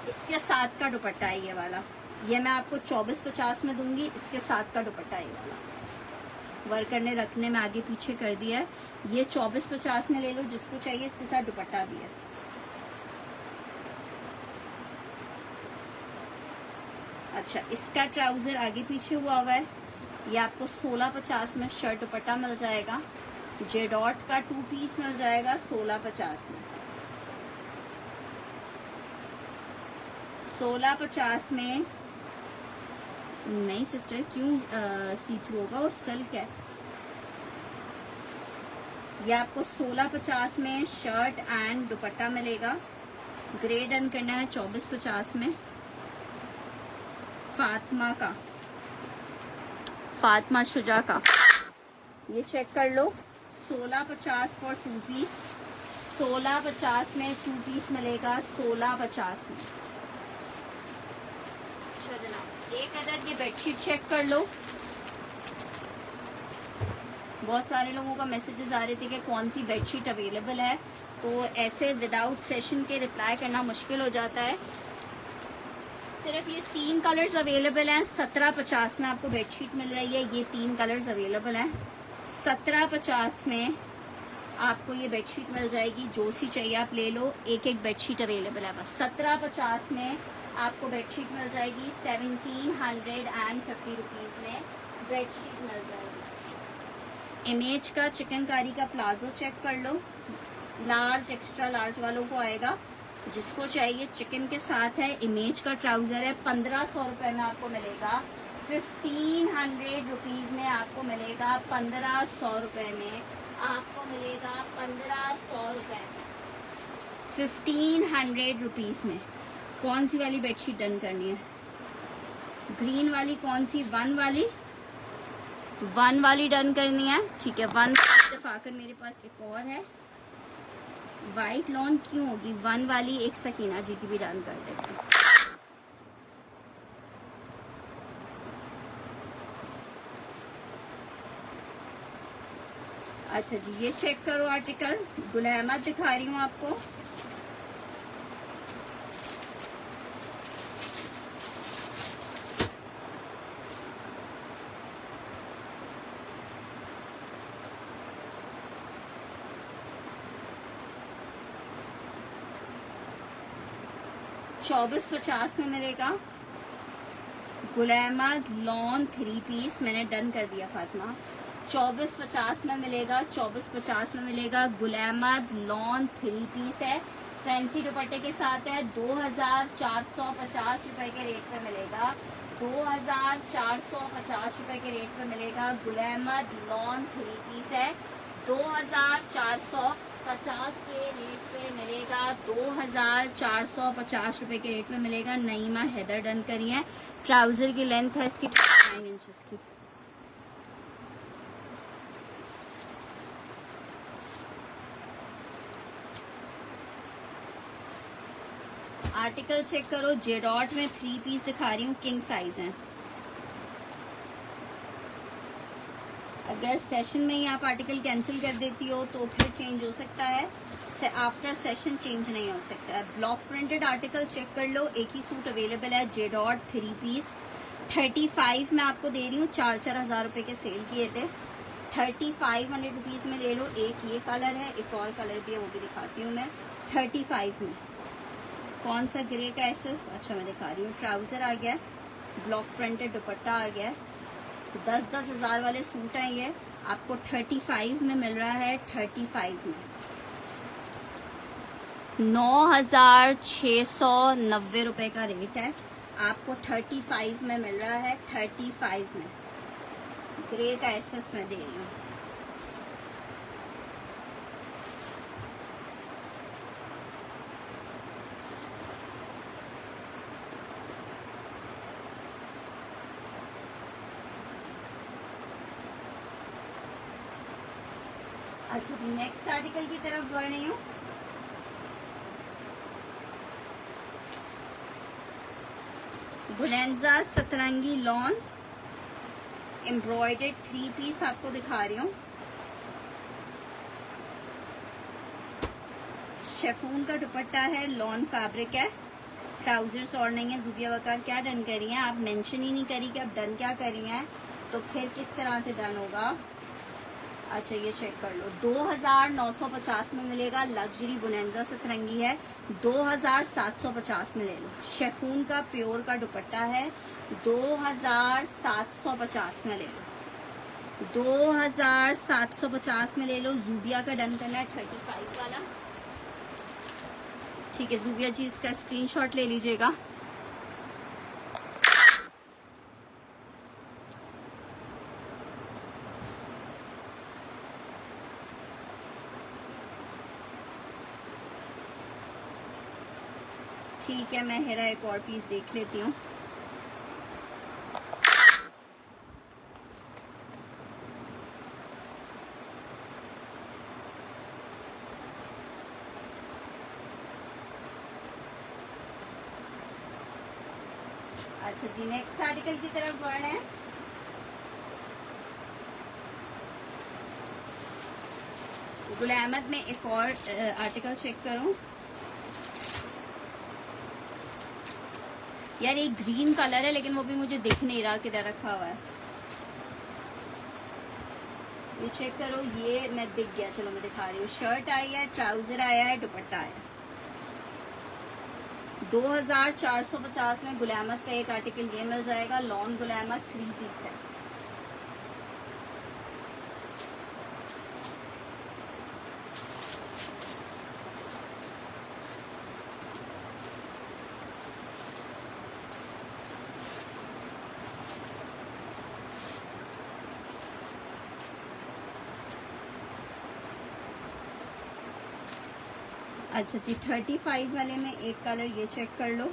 इसके साथ का दुपट्टा है ये वाला। ये मैं आपको 2450 में दूंगी, इसके साथ का दुपट्टा है ये वाला। वर्कर ने रखने में आगे पीछे कर दिया है। ये 2450 में ले लो, जिसको चाहिए इसके साथ दुपट्टा भी है। अच्छा, इसका ट्राउजर आगे पीछे हुआ है। ये आपको 1650 में शर्ट दुपट्टा मिल जाएगा। जे डॉट का 2 पीस मिल जाएगा 1650 में। 1650 में नहीं सिस्टर, क्यों सी थ्रू होगा, वो सिल्क है। ये आपको 1650 में शर्ट एंड दुपट्टा मिलेगा। ग्रे डन करना है 2450 में। फातिमा शुजा का ये चेक कर लो। 1650 फॉर 2 पीस। 1650 में 2 पीस मिलेगा 1650 में। अच्छा जनाब, एक अदद ये बेडशीट चेक कर लो। बहुत सारे लोगों का मैसेजेस आ रहे थे कि कौन सी बेडशीट अवेलेबल है, तो ऐसे विदाउट सेशन के रिप्लाई करना मुश्किल हो जाता है। सिर्फ ये 3 कलर्स अवेलेबल हैं। 1750 में आपको बेडशीट मिल रही है। ये 3 कलर्स अवेलेबल हैं। 1750 में आपको ये बेडशीट मिल जाएगी। जो सी चाहिए आप ले लो, एक एक बेडशीट अवेलेबल है बस। 1750 में आपको बेडशीट मिल जाएगी। 1750 रुपीज़ में बेडशीट मिल जाएगी। इमेज का चिकनकारी का प्लाजो चेक कर लो। लार्ज एक्स्ट्रा लार्ज वालों को आएगा, जिसको चाहिए चिकन के साथ है। इमेज का ट्राउजर है। 1500 रुपए में आपको मिलेगा। 1500 रुपीज में आपको मिलेगा। 1500 रुपए में आपको मिलेगा। 1500 रुपए में 1500 रुपीज में। कौन सी वाली बेडशीट डन करनी है? ग्रीन वाली कौन सी? 1 वाली? 1 वाली डन करनी है, ठीक है। 1 इत्तेफाकन मेरे पास एक और है। वाइट लॉन क्यों होगी? 1 वाली एक सकीना जी की भी डन कर देते हैं। अच्छा जी, ये चेक करो आर्टिकल। गुल अहमद दिखा रही हूँ आपको। $24.50 में मिलेगा। गुल अहमद लॉन 3 पीस मैंने डन कर दिया फातिमा। 24.50 में मिलेगा। 24.50 में मिलेगा। गुल अहमद लॉन 3 पीस है। फैंसी दुपट्टे के साथ है। 2450 रुपए के रेट पे मिलेगा। 2450 रुपए के रेट पे मिलेगा। गुल अहमद लॉन 3 पीस है। 2450 के रेट पे मिलेगा। 2450 रुपए के रेट में मिलेगा। नईमा हैदर डन करी है। ट्राउजर की लेंथ है इसकी 9 इंचेस की। आर्टिकल चेक करो। जे डॉट में 3 पीस दिखा रही हूँ, किंग साइज है। अगर सेशन में ही आप आर्टिकल कैंसिल कर देती हो तो फिर चेंज हो सकता है। आफ्टर सेशन चेंज नहीं हो सकता है। ब्लॉक प्रिंटेड आर्टिकल चेक कर लो। एक ही सूट अवेलेबल है। जे डॉट 3 पीस 35 में आपको दे रही हूँ। 4-4 हज़ार रुपए के सेल किए थे। 3500 रुपीज़ में ले लो। एक ये कलर है, एक और कलर भी है, वो भी दिखाती हूँ मैं। 35 में कौन सा ग्रे का एसेस? अच्छा मैं दिखा रही हूँ। ट्राउजर आ गया, ब्लॉक प्रिंटेड दुपट्टा आ गया। 10-10 हज़ार वाले सूट हैं ये। आपको 35 में मिल रहा है। 35 में 9690 रुपए का रेट है। आपको 35 में मिल रहा है। 35 में ग्रे का एसेस मैं दे रही हूँ। अच्छा जी, नेक्स्ट आर्टिकल की तरफ बढ़ रही हूँ। गुलेंजा सतरंगी लॉन एम्ब्रॉयडर्ड 3 पीस आपको दिखा रही हूँ। शेफून का दुपट्टा है। लॉन फैब्रिक है। ट्राउजर्स और नहीं है। जुबिया वकार क्या डन करी हैं? आप मेंशन ही नहीं करी कि आप डन क्या करी हैं, तो फिर किस तरह से डन होगा? अच्छा ये चेक कर लो, 2950 में मिलेगा। लग्जरी बुनेंजा सतरंगी है, 2750 में ले लो। शेफून का प्योर का दुपट्टा है, 2750 में ले लो। 2750 में ले लो। जूबिया का डन करना है 35 वाला। ठीक है जूबिया जी, इसका स्क्रीनशॉट ले लीजिएगा। ठीक है मैं हेरा एक और पीस देख लेती हूँ। अच्छा जी नेक्स्ट आर्टिकल की तरफ बढ़ है। गुल अहमद में एक और आर्टिकल चेक करूं। यार ये ग्रीन कलर है लेकिन वो भी मुझे दिख नहीं रहा किधर रखा हुआ है। ये चेक करो, ये मैं दिख गया, चलो मैं दिखा रही हूँ। शर्ट आई है, ट्राउजर आया है, दुपट्टा आया। 2450 में गुल अहमद का एक आर्टिकल ये मिल जाएगा। लॉन गुल अहमद 3 पीस है। अच्छा जी 35 वाले में एक कलर ये चेक कर लो,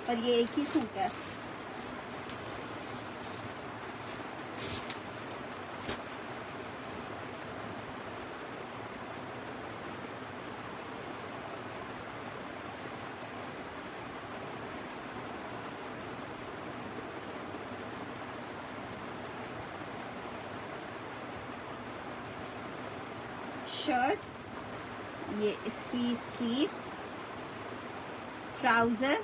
और ये एक ही सूट है। शर्ट, ये इसकी स्लीव्स, ट्राउजर,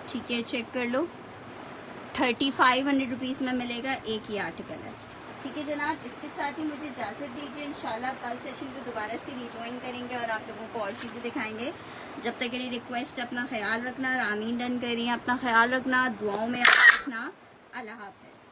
ठीक है चेक कर लो। 3500 रुपीज़ में मिलेगा। एक ही आर्टिकल है। ठीक है जनाब, इसके साथ ही मुझे इजाज़त दीजिए। इंशाल्लाह कल सेशन को दोबारा से रिज्वाइन करेंगे और आप लोगों को और चीज़ें दिखाएंगे। जब तक के लिए रिक्वेस्ट, अपना ख्याल रखना। आमीन डन करिए, अपना ख्याल रखना, दुआओं में रखना। अल्लाह हाफ़िज़।